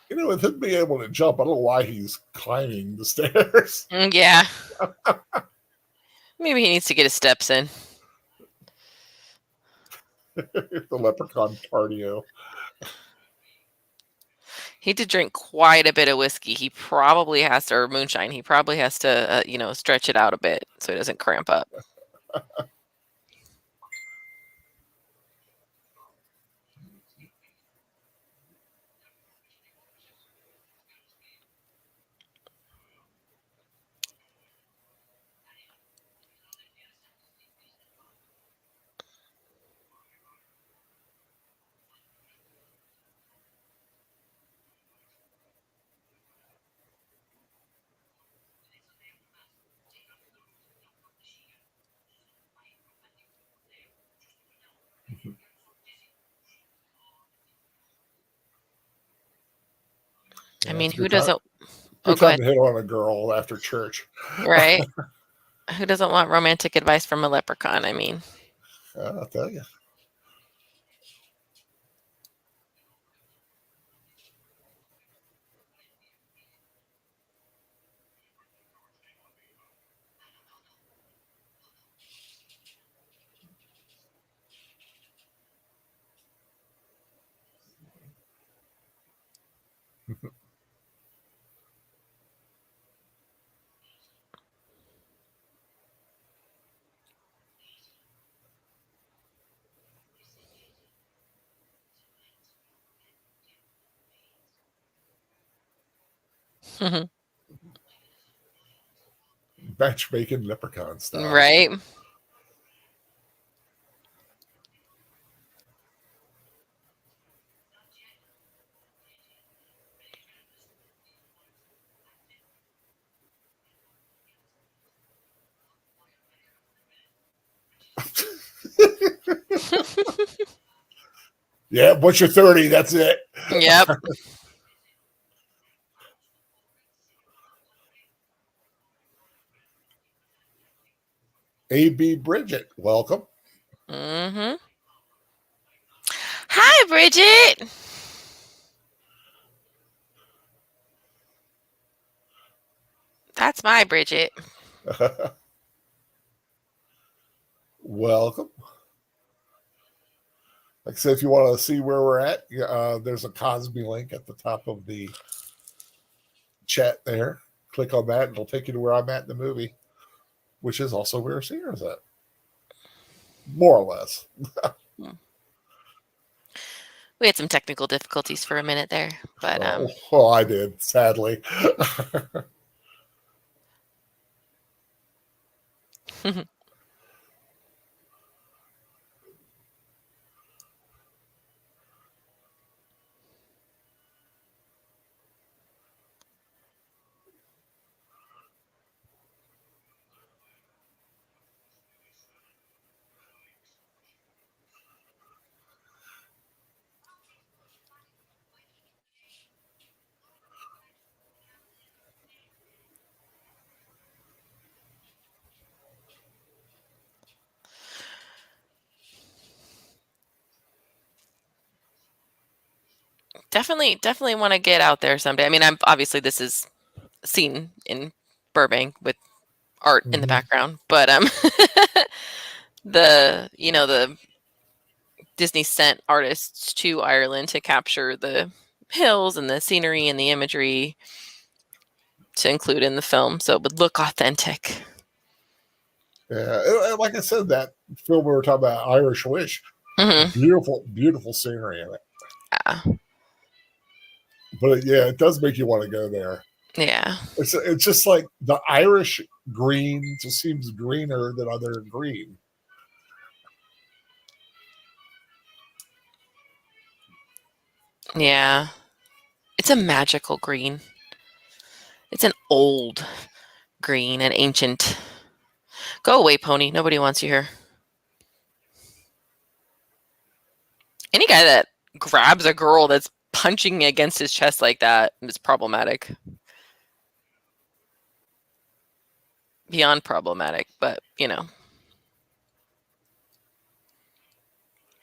With him being able to jump, I don't know why he's climbing the stairs. Yeah. Maybe he needs to get his steps in. The leprechaun cardio. He did drink quite a bit of whiskey. He probably has to, or moonshine. He probably has to, stretch it out a bit so he doesn't cramp up. I mean, who doesn't? Good time to hit on a girl after church. Right? Who doesn't want romantic advice from a leprechaun? I mean, I'll tell you. Matchmaking leprechaun style. Right? Yeah, once you're 30, that's it. Yep. A.B. Bridget, welcome. Mm-hmm. Hi, Bridget. That's my Bridget. Welcome. Like I said, if you want to see where we're at, there's a Cosby link at the top of the chat there. Click on that, and it'll take you to where I'm at in the movie, which is also where Sierra's at, more or less. We had some technical difficulties for a minute there, but well, I did, sadly. definitely want to get out there someday. I mean, I'm obviously this is seen in Burbank with art in the background, but the Disney sent artists to Ireland to capture the hills and the scenery and the imagery to include in the film, so it would look authentic. Yeah, like I said, that film we were talking about, Irish Wish, beautiful scenery in it. Yeah. But yeah, it does make you want to go there. Yeah. It's just like the Irish green just seems greener than other green. Yeah. It's a magical green. It's an old green, an ancient. Go away, pony. Nobody wants you here. Any guy that grabs a girl that's punching against his chest like that is problematic. Beyond problematic, but,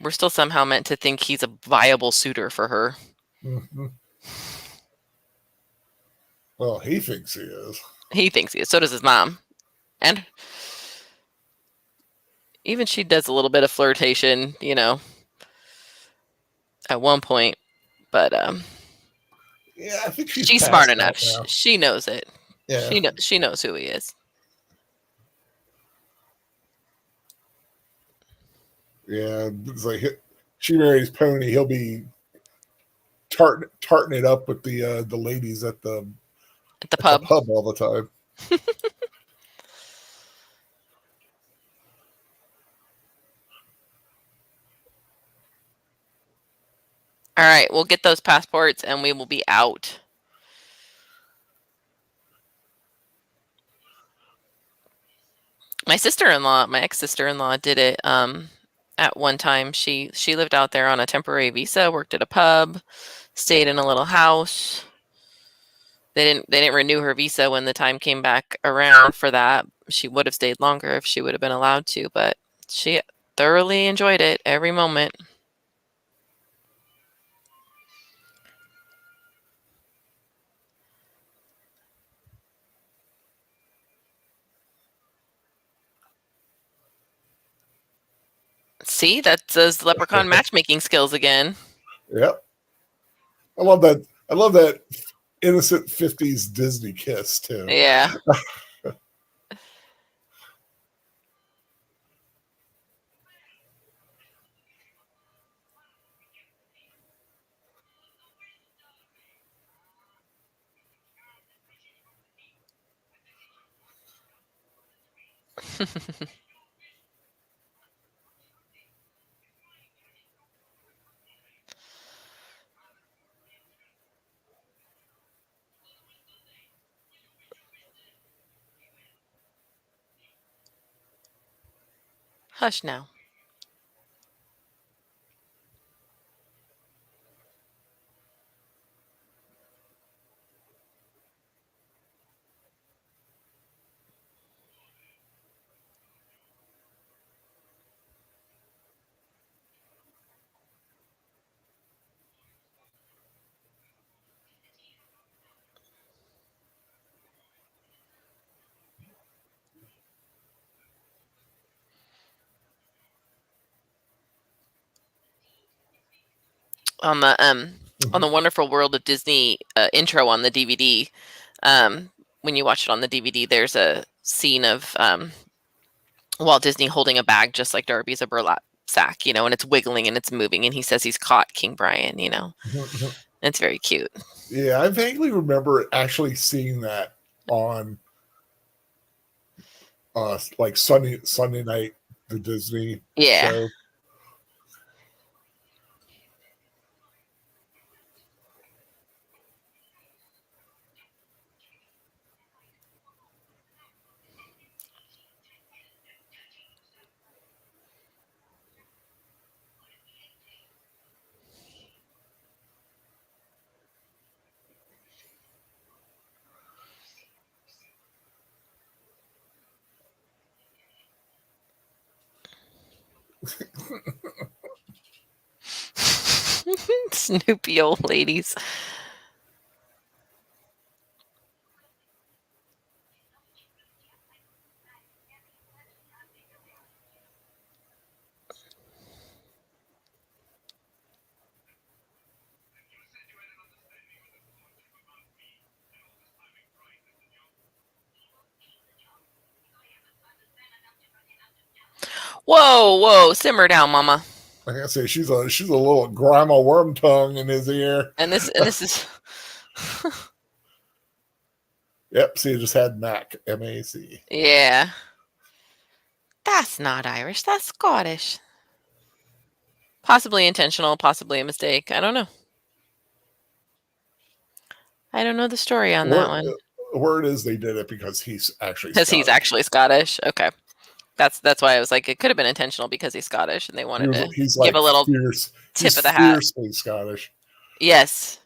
we're still somehow meant to think he's a viable suitor for her. Mm-hmm. Well, he thinks he is. He thinks he is. So does his mom. And even she does a little bit of flirtation, at one point. But yeah, I think she's smart enough. She knows it. Yeah. She knows who he is. Yeah, it's like she marries Pony, he'll be tarting it up with the ladies at the pub all the time. All right, we'll get those passports and we will be out. My sister-in-law, my ex-sister-in-law, did it at one time. She lived out there on a temporary visa, worked at a pub, stayed in a little house. They didn't renew her visa when the time came back around for that. She would have stayed longer if she would have been allowed to, but she thoroughly enjoyed it every moment. See, that's those leprechaun matchmaking skills again. Yep. I love that. I love that innocent 50s Disney kiss too. Yeah. Hush now. On the Wonderful World of Disney intro on the DVD, When you watch it on the DVD, there's a scene of Walt Disney holding a bag just like Darby's, a burlap sack, you know, and it's wiggling and it's moving, and he says he's caught King Brian, you know. It's very cute. Yeah, I vaguely remember actually seeing that on like Sunday night, the Disney show. Snoopy old ladies. Whoa, simmer down, mama. Like I say, she's a little grandma worm tongue in his ear. And this is Yep, see, it just had Mac, M-A-C. yeah. That's not Irish, that's Scottish. Possibly intentional, possibly a mistake. I don't know. I don't know the story on that one. Word is they did it because he's actually Because Scottish. he's actually Scottish. Okay. That's why I was like, it could have been intentional because he's Scottish and they wanted to He's give like a little tip of the hat. Fiercely Scottish. Yes.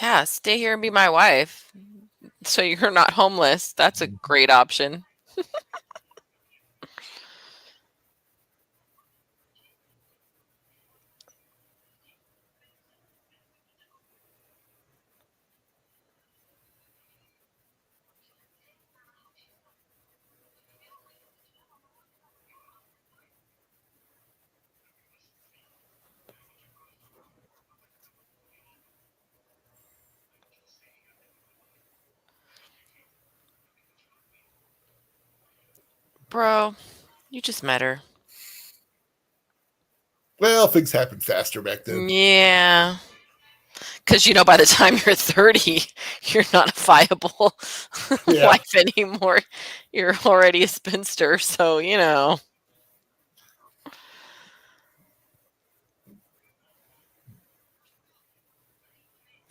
Yeah, stay here and be my wife. So you're not homeless. That's a great option. Bro, you just met her. Well, things happened faster back then. Yeah. Because, you know, by the time you're 30, you're not a viable wife anymore. You're already a spinster. So, you know.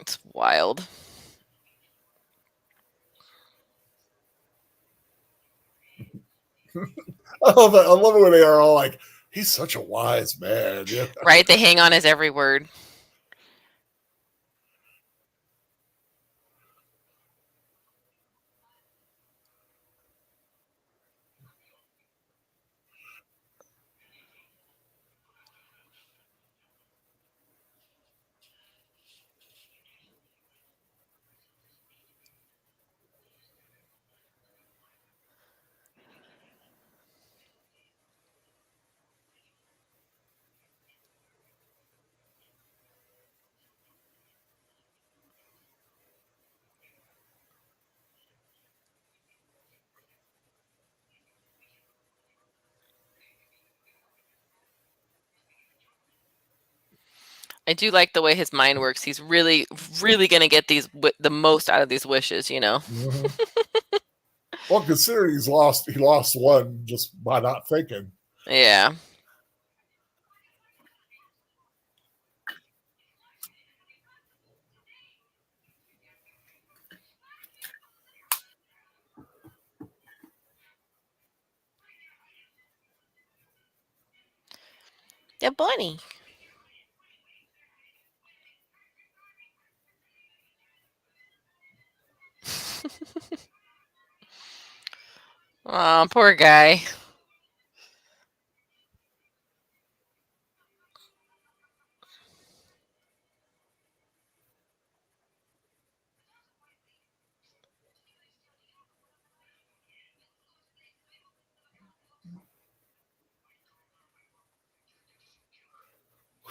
It's wild. I love it when they are all like, he's such a wise man. Yeah. Right? They hang on his every word. I do like the way his mind works. He's really, really going to get the most out of these wishes, you know? Mm-hmm. Well, considering he lost one just by not thinking. Yeah. The bunny. Oh, poor guy.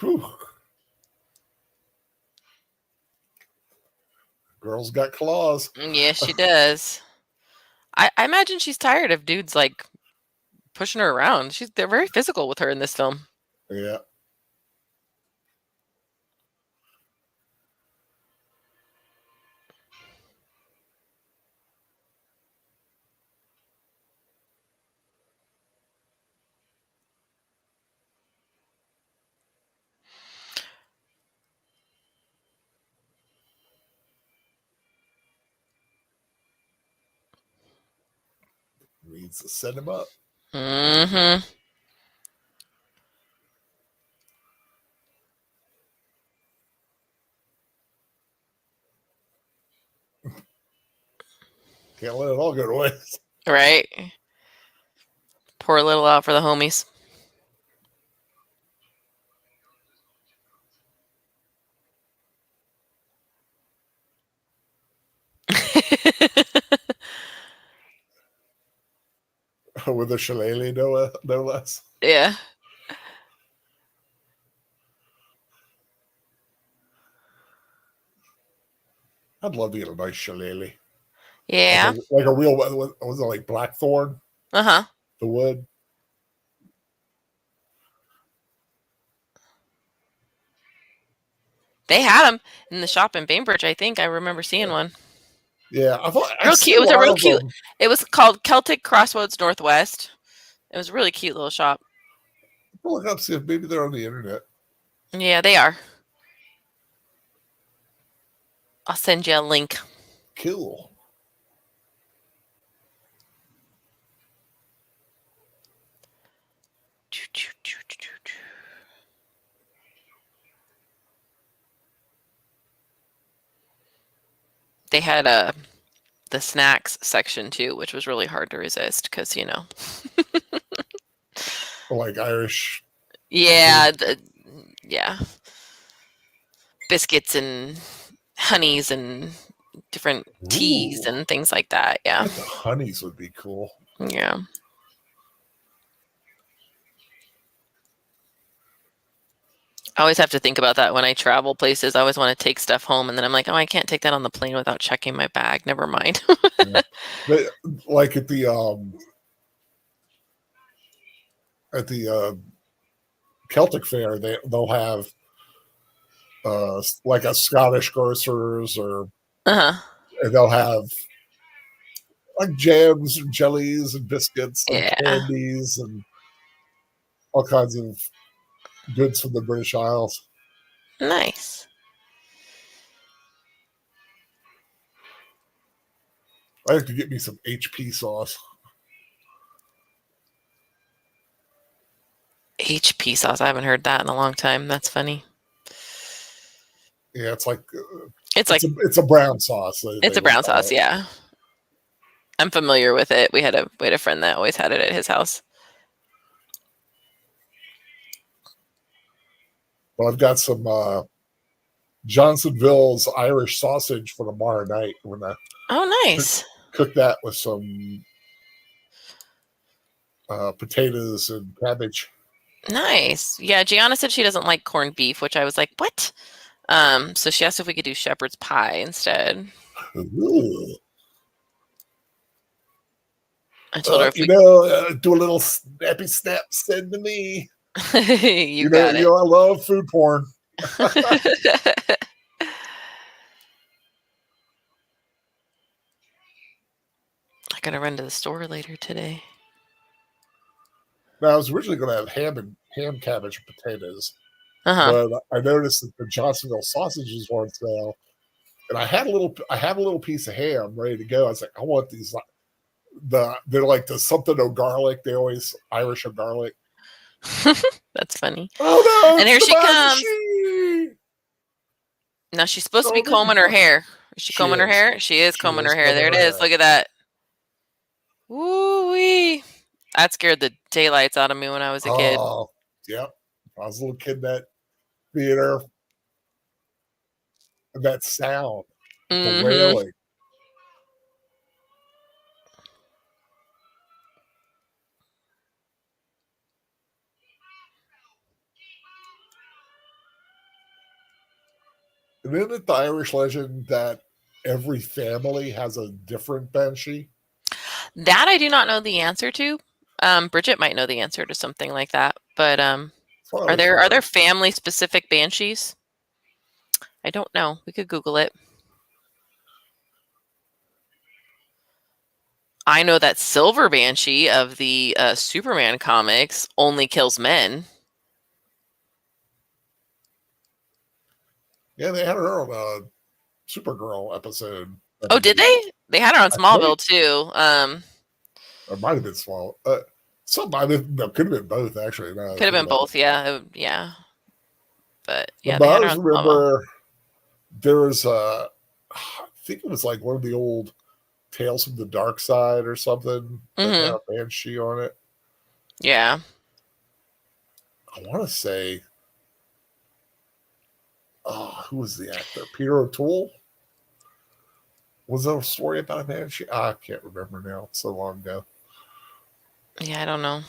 Whew. Girl's got claws. Yes, she does. I imagine she's tired of dudes like pushing her around. They're very physical with her in this film. Yeah. Needs to set him up. Mm-hmm. Can't let it all go to waste. Right. Pour a little out for the homies. With a shillelagh, no less. Yeah. I'd love to get a nice shillelagh. Yeah. Like a real, was it like blackthorn? Uh-huh. The wood? They had them in the shop in Bainbridge, I think. I remember seeing one. Yeah, I thought Real cute. It was a real cute. It was called Celtic Crossroads Northwest. It was a really cute little shop. I'll look up, see if maybe they're on the internet. Yeah, they are. I'll send you a link. Cool. They had the snacks section too, which was really hard to resist because, you know. Like Irish. Yeah, yeah. Biscuits and honeys and different teas and things like that. Yeah. The honeys would be cool. Yeah. I always have to think about that when I travel places. I always want to take stuff home, and then I'm like, oh, I can't take that on the plane without checking my bag. Never mind. Yeah. Like at the Celtic fair, they'll have like a Scottish grocers, or Uh-huh. and they'll have like jams and jellies and biscuits and Yeah. candies and all kinds of goods from the British Isles. Nice. I have to get me some HP sauce. HP sauce. I haven't heard that in a long time. That's funny. Yeah, it's like it's a brown sauce. It's a brown sauce. Yeah, I'm familiar with it. We had a friend that always had it at his house. Well, I've got some Johnsonville's Irish sausage for tomorrow night. When I nice. Cook that with some potatoes and cabbage. Nice. Yeah, Gianna said she doesn't like corned beef, which I was like, what? So she asked if we could do shepherd's pie instead. Ooh. I told her if do a little snappy snap send to me. you got it. You know, I love food porn. I gotta run to the store later today. Now, I was originally going to have ham, cabbage, and potatoes, Uh-huh. but I noticed that the Johnsonville sausages were on sale, and I have a little piece of ham ready to go. I was like, I want these. They're like the something o' garlic. They always Irish o' garlic. That's funny. Oh no! And here she comes. She. Now she's supposed to be combing her hair. Is she combing her hair? She is combing her hair. There it is. Look at that. Woo-wee. That scared the daylights out of me when I was a kid. Oh, yep. I was a little kid in that theater. And that sound. The wailing. And isn't it the Irish legend that every family has a different banshee? That I do not know the answer to. Bridget might know the answer to something like that. But That's what I are always there heard. family specific banshees? I don't know. We could Google it. I know that Silver Banshee of the Superman comics only kills men. Yeah, they had her on a Supergirl episode. Oh, did they? They had her on I think Smallville too. it might have been small. Some might have, no, could have been both actually. Now that I Could have think been about both. Yeah, yeah. But it. yeah, But they I had her always on Smallville. remember there was I think it was like one of the old Tales from the Dark Side or something that had Hmm. a banshee on it. Yeah. I want to say, oh, who was the actor? Peter O'Toole. Was there a story about a banshee? I can't remember now. It's so long ago. Yeah, I don't know.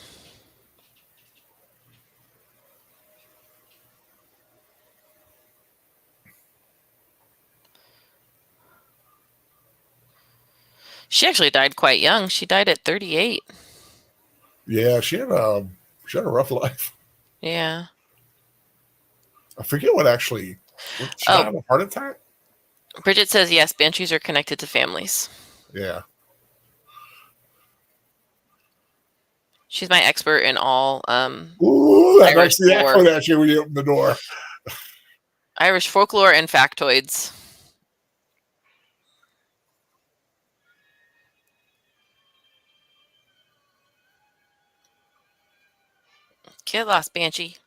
She actually died quite young. She died at 38. Yeah, she had a rough life. Yeah. I forget what actually. What, she Oh, died of a heart attack. Bridget says yes, banshees are connected to families. Yeah. She's my expert in all Ooh, that Irish knocks the lore. echo at you when you open the door. Irish folklore and factoids. Get lost, Banshee.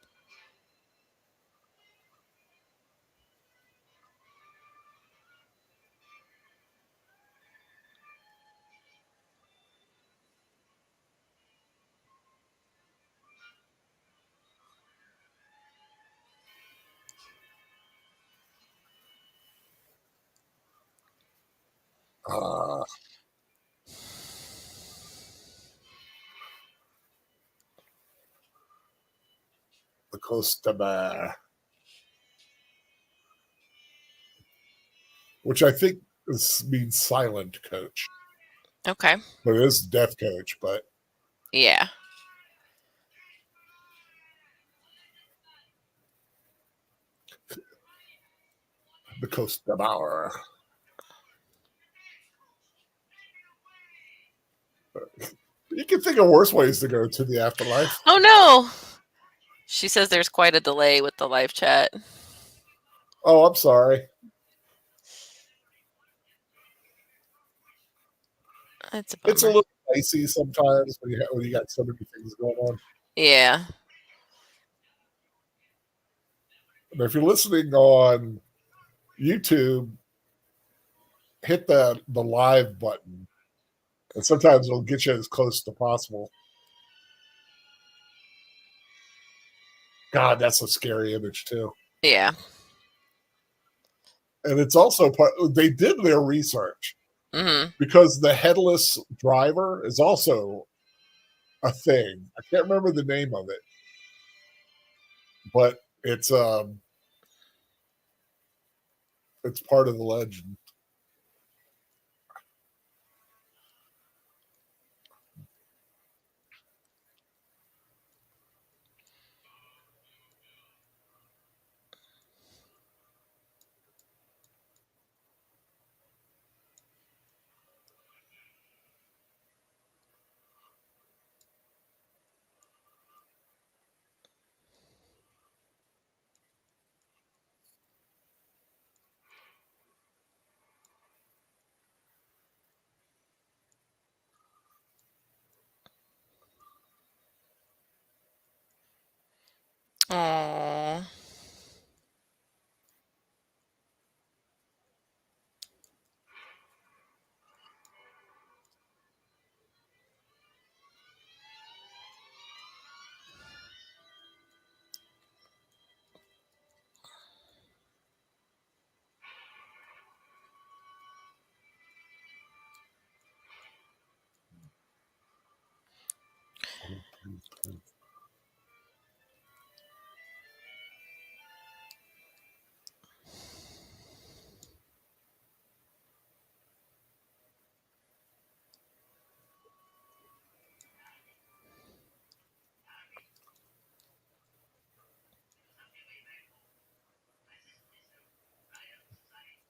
Uh, the Costa, which I think means silent coach, Okay. but it is deaf coach. But Yeah. the Costa Bauer. You can think of worse ways to go to the afterlife. Oh no. She says there's quite a delay with the live chat. Oh, I'm sorry. That's a It's a bummer. little dicey sometimes when you got so many things going on. Yeah. But if you're listening on YouTube, hit the live button, and sometimes it'll get you as close to possible. God, that's a scary image too. Yeah. And it's also part. They did their research Hmm. because the headless driver is also a thing. I can't remember the name of it, but it's part of the legend. Aww.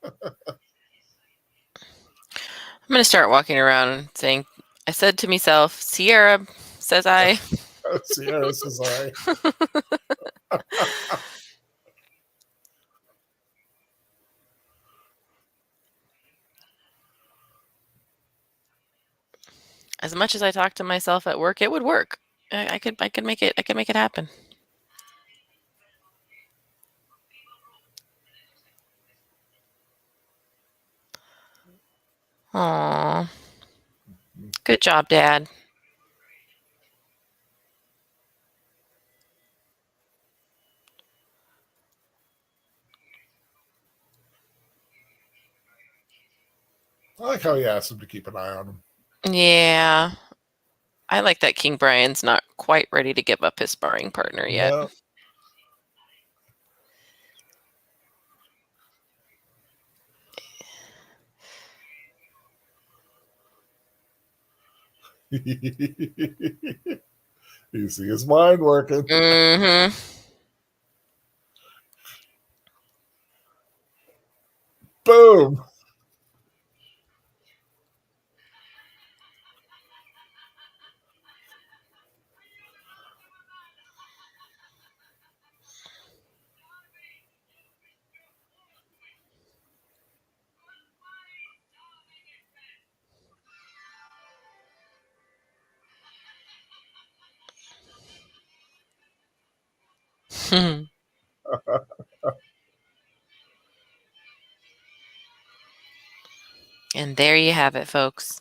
I'm going to start walking around and saying, I said to myself, Sierra, says I. Sierra says I. As much as I talk to myself at work, it would work. I could make it. I could make it happen. Aw. Good job, Dad. I like how he asked him to keep an eye on him. Yeah. I like that King Brian's not quite ready to give up his sparring partner yet. No. You see his mind working. Mm-hmm. Boom. And there you have it, folks.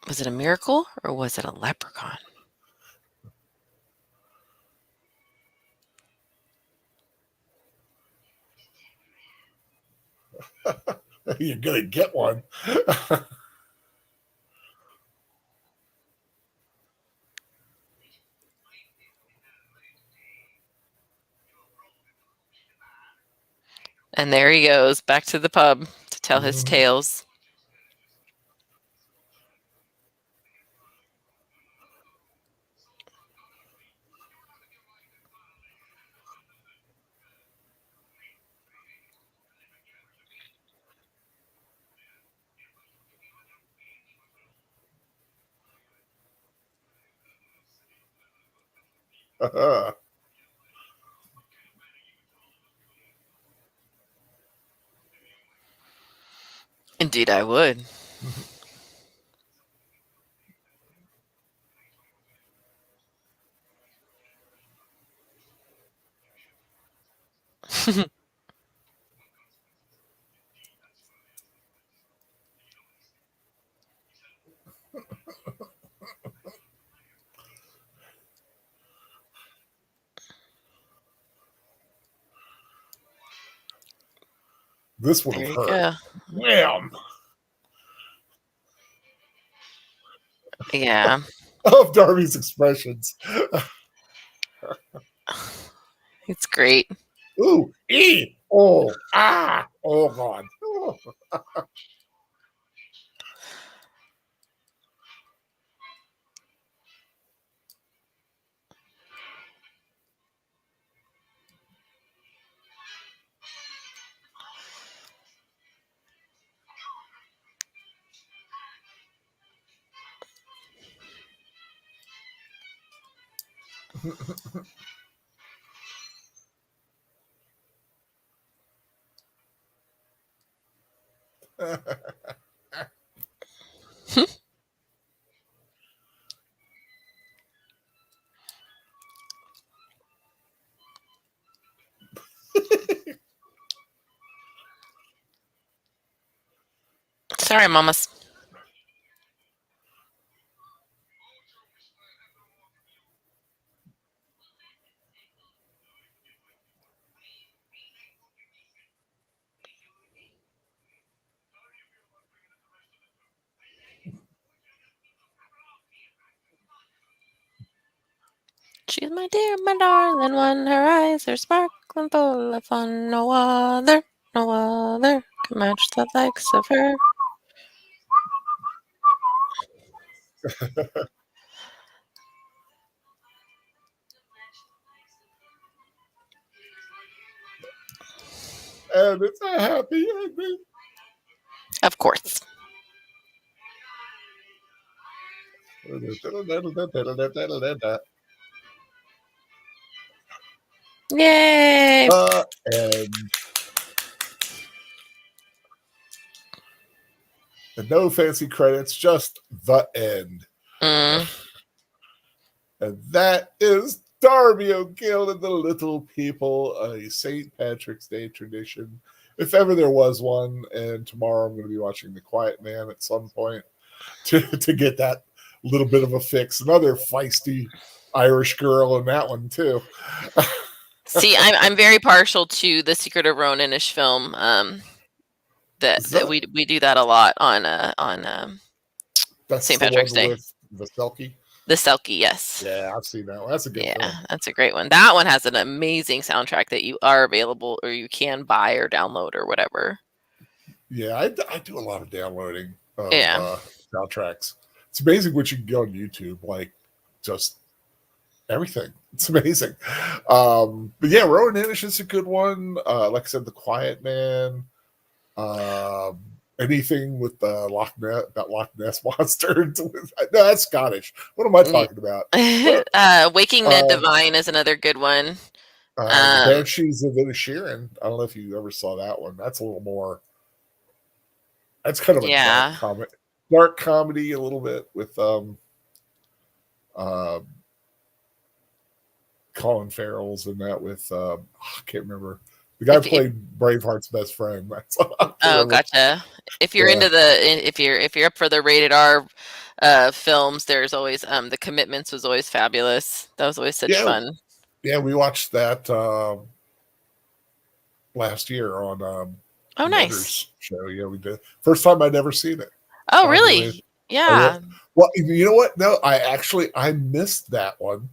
Was it a miracle or was it a leprechaun? You're gonna get one. And there he goes back to the pub to tell his tales. Indeed, I would. This would There have you hurt. go. Wham! Yeah. Of Darby's expressions. It's great. Ooh, oh, oh God. Sorry, mamas. She's my dear, my darling one. Her eyes are sparkling full of fun. No other can match the likes of her. And it's a happy ending. Of course. Yay! And no fancy credits, just the end. Mm. And that is Darby O'Gill and the Little People, a St. Patrick's Day tradition. If ever there was one, and tomorrow I'm going to be watching The Quiet Man at some point to get that little bit of a fix. Another feisty Irish girl in that one too. See, I'm very partial to the Secret of Ronan-ish film. That we do that a lot on that's St. the Patrick's one Day. with the Selkie. The Selkie, yes. Yeah, I've seen that one. That's a good film. That's a great one. That one has an amazing soundtrack that you are available or you can buy or download or whatever. Yeah, I do a lot of downloading of soundtracks. It's amazing what you can get on YouTube, like just everything. It's amazing. But yeah, Ronan-ish is a good one. Like I said, The Quiet Man. Anything with Loch Ness monster. No, that's Scottish. What am I talking about? Waking Ned Divine is another good one. Banshees of Inisherin. I don't know if you ever saw that one. That's a little more. That's kind of a dark comedy a little bit with Colin Farrell's in that with I can't remember. The guy who played Braveheart's best friend. Oh, gotcha. If you're into if you're up for the rated R films, there's always The Commitments was always fabulous. That was always such fun. Yeah, we watched that last year on nice show. Yeah, we did. First time I'd ever seen it. Oh, really? Yeah. Well, you know what? No, I missed that one.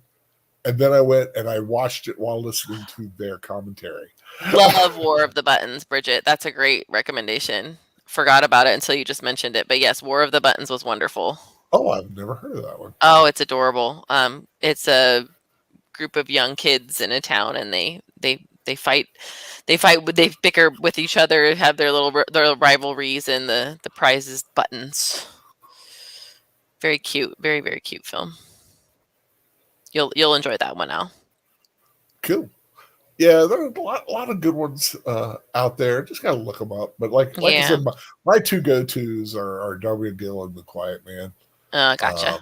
And then I went and I watched it while listening to their commentary. Love War of the Buttons, Bridget. That's a great recommendation. Forgot about it until you just mentioned it. But yes, War of the Buttons was wonderful. Oh, I've never heard of that one. Oh, it's adorable. It's a group of young kids in a town, and they fight. They bicker with each other, have their rivalries, and the prize is buttons. Very cute. Very, very cute film. You'll enjoy that one, Al. Cool. Yeah, there are a lot of good ones out there. Just gotta look them up. But like I said, my two go-tos are Darby O'Gill and The Quiet Man. Gotcha.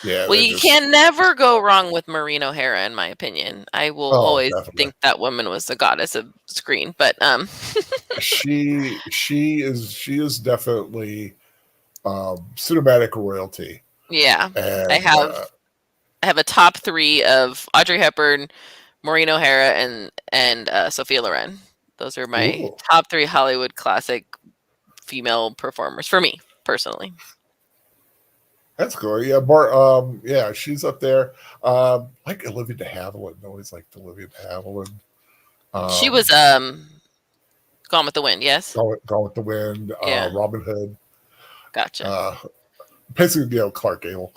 Yeah. Well, you can never go wrong with Maureen O'Hara, in my opinion. I will always think that woman was the goddess of screen. But she is definitely cinematic royalty. Yeah, and, I have a top 3 of Audrey Hepburn, Maureen O'Hara, and Sophia Loren. Those are my top 3 Hollywood classic female performers for me personally. That's cool. Yeah, yeah, she's up there. Like Olivia de Havilland. Always liked Olivia de Havilland. She was Gone with the Wind, yes? Gone with the Wind, Robin Hood. Gotcha. Basically, Clark Gable.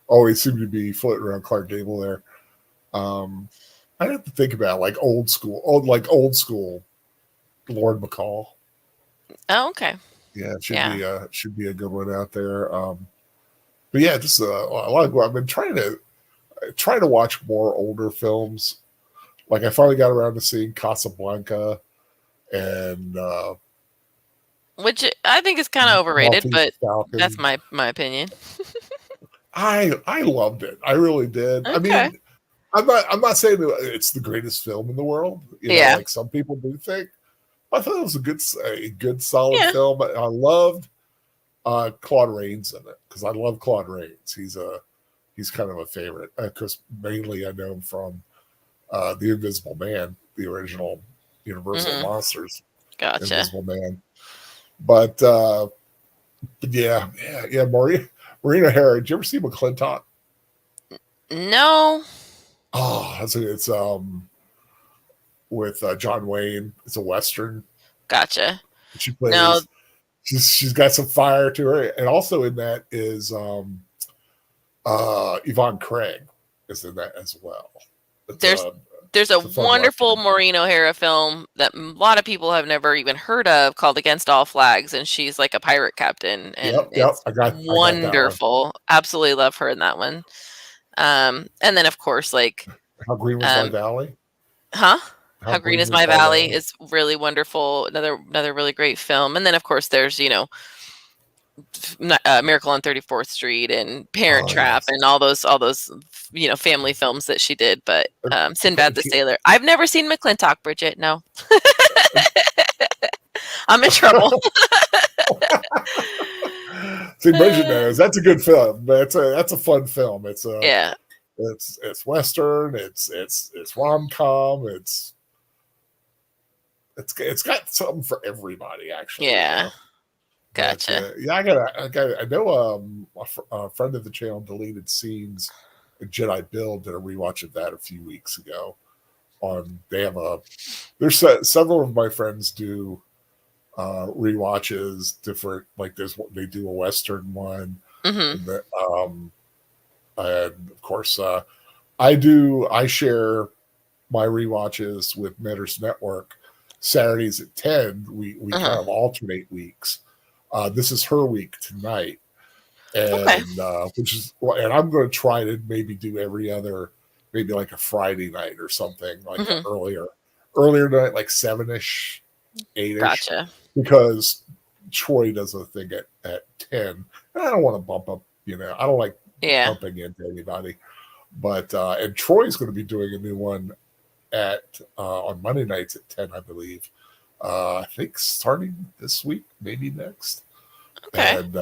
Always seemed to be floating around Clark Gable there. I have to think about old school Lord McCall. Oh, okay. Yeah, it should be a good one out there. But yeah, just a lot of. I've been trying to watch more older films. Like I finally got around to seeing Casablanca, and which I think is kind of overrated, but that's my opinion. I loved it. I really did. Okay. I mean, I'm not saying that it's the greatest film in the world. Like some people do think. I thought it was a good solid film. I loved Claude Rains in it because I love Claude Rains. He's kind of a favorite because mainly I know him from The Invisible Man, the original Universal Monsters. Gotcha. Invisible Man. But yeah. Maureen O'Hara. Did you ever see McClintock? No. Oh, it's with John Wayne. It's a Western. Gotcha. She plays. She's got some fire to her, and also in that is Yvonne Craig is in that as well. There's a It's a fun watch. wonderful Maureen O'Hara film that a lot of people have never even heard of called Against All Flags, and she's like a pirate captain, and Yep. it's I got that one. wonderful. Absolutely love her in that one. And then of course, like, How Green Was My Valley? Huh? How How Green Green Is Was My My Valley Valley? is really wonderful. Another really great film. And then of course there's, Miracle on 34th Street and Parent Oh, Trap yes. and all those family films that she did. But Sinbad the He- Sailor. I've never seen McClintock, Bridget. No. I'm in trouble. See, Bridget knows that's a good film. That's a fun film. It's Yeah. it's Western. It's rom-com. It's got something for everybody, actually. Yeah. Gotcha. Yeah, I know a friend of the channel, Deleted Scenes, Jedi Build, did a rewatch of that a few weeks ago. There's several of my friends do rewatches, different, like they do a Western one. Mm-hmm. And of course, I share my rewatches with Metters Network Saturdays at 10. We kind of alternate weeks. This is her week tonight, and and I'm going to try to maybe do every other, maybe like a Friday night or something, like an earlier night, like 7ish, 8ish. Gotcha. Because Troy does a thing at 10, and I don't want to bump up. I don't like bumping into anybody. But and Troy's going to be doing a new one at on Monday nights at 10, I believe. I think starting this week, maybe next. Okay. And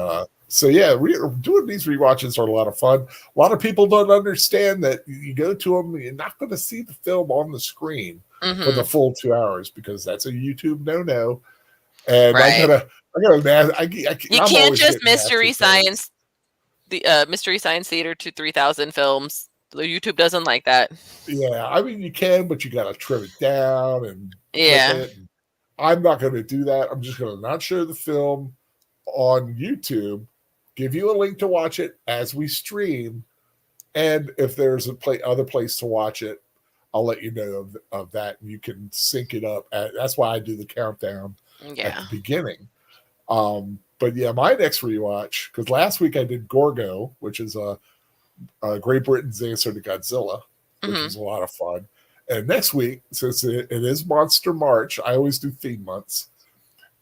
so yeah, doing these rewatches are a lot of fun. A lot of people don't understand that you go to them, you're not going to see the film on the screen for the full 2 hours, because that's a YouTube no. And right. you can't just Mystery Science Theater to 3000 films. YouTube doesn't like that. Yeah, I mean, you can, but you got to trim it down and clip it. And I'm not going to do that. I'm just going to not show the film on YouTube, give you a link to watch it as we stream, and if there's other place to watch it, I'll let you know of that, and you can sync it up. That's why I do the countdown at the beginning. But yeah, my next rewatch, because last week I did Gorgo, which is Great Britain's answer to Godzilla, which was a lot of fun. And next week, since it is Monster March, I always do theme months,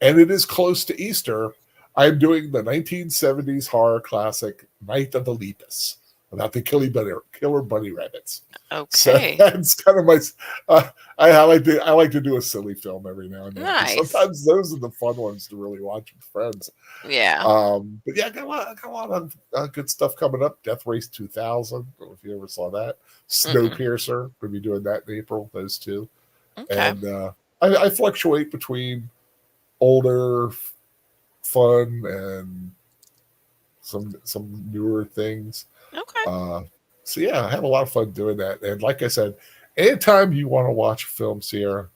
and it is close to Easter, I'm doing the 1970s horror classic Night of the Lepus, about the killer bunny rabbits. Okay, so that's kind of my. I like to do a silly film every now and then. Nice. Sometimes those are the fun ones to really watch with friends. Yeah. But yeah, I got a lot of good stuff coming up. Death Race 2000. I don't know if you ever saw that. Snowpiercer. We'll be doing that in April. Those two. Okay. And I fluctuate between older, fun, and some newer things. Okay. So yeah, I have a lot of fun doing that. And like I said, anytime you want to watch a film, Sierra,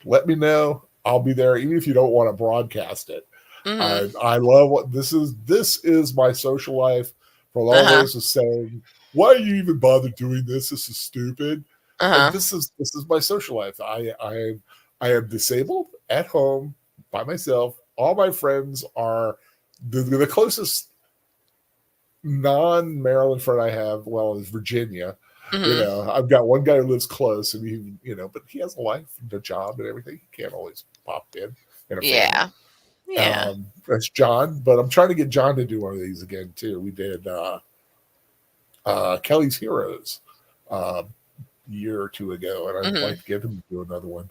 let me know. I'll be there, even if you don't want to broadcast it. I love what this is. This is my social life. For all those who saying, "Why you even bother doing this? This is stupid." And this is my social life. I am disabled at home by myself. All my friends are the closest non-Maryland friend I have, is Virginia. I've got one guy who lives close, and but he has a life and a job and everything. He can't always pop in a family. Yeah. That's John, but I'm trying to get John to do one of these again too. We did Kelly's Heroes a year or two ago, and I'd like to get him to do another one.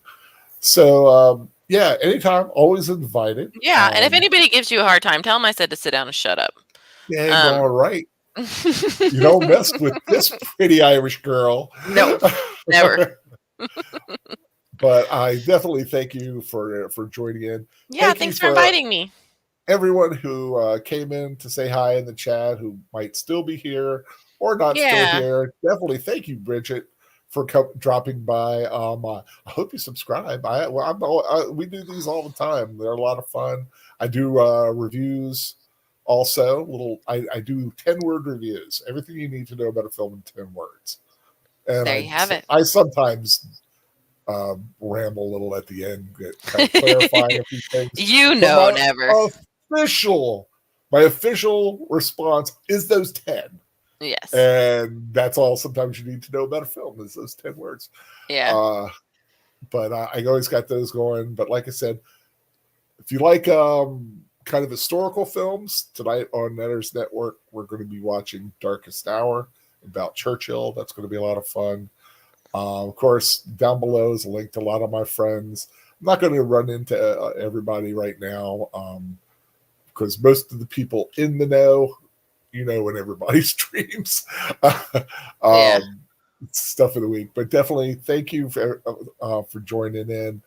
So yeah, anytime, always invited. Yeah, and if anybody gives you a hard time, tell them I said to sit down and shut up. Yeah, all right. You don't mess with this pretty Irish girl. No, never. But I definitely thank you for joining in. Yeah, thanks for inviting me. Everyone who came in to say hi in the chat, who might still be here or not still here, definitely thank you, Bridget, for dropping by. I hope you subscribe. We do these all the time. They're a lot of fun. I do reviews. Also, I do 10-word reviews. Everything you need to know about a film in 10 words. And There you have it. I sometimes ramble a little at the end, kind of clarifying a few things. You But know, never. my official response is those 10. Yes. And that's all sometimes you need to know about a film is those 10 words. Yeah. But I always got those going. But like I said, if you like kind of historical films, tonight on Netters Network, we're going to be watching Darkest Hour about Churchill. That's going to be a lot of fun. Of course, down below is a link to a lot of my friends. I'm not going to run into everybody right now because most of the people in the know, when everybody streams stuff of the week. But definitely thank you for joining in.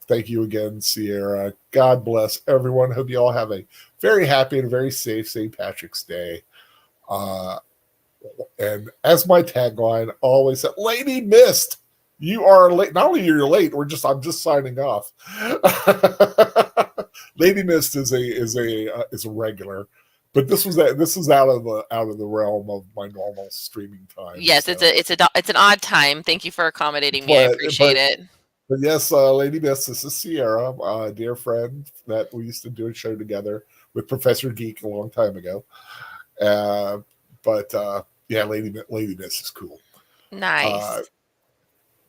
Thank you again, Sierra. God bless everyone. Hope you all have a very happy and very safe St. Patrick's Day. And as my tagline always said, Lady Mist, you are late. Not only you're late, I'm just signing off. Lady Mist is a regular, but this is out of the realm of my normal streaming time. Yes, so. it's an odd time. Thank you for accommodating me. I appreciate it. But yes, Lady Mist, this is Sierra, a dear friend that we used to do a show together with Professor Geek a long time ago. But yeah, Lady Mist is cool. Nice.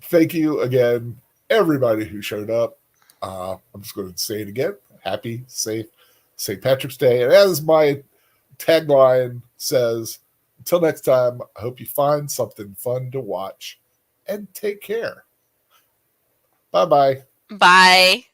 Thank you again, everybody who showed up. I'm just going to say it again. Happy, safe St. Patrick's Day. And as my tagline says, until next time, I hope you find something fun to watch and take care. Bye-bye. Bye.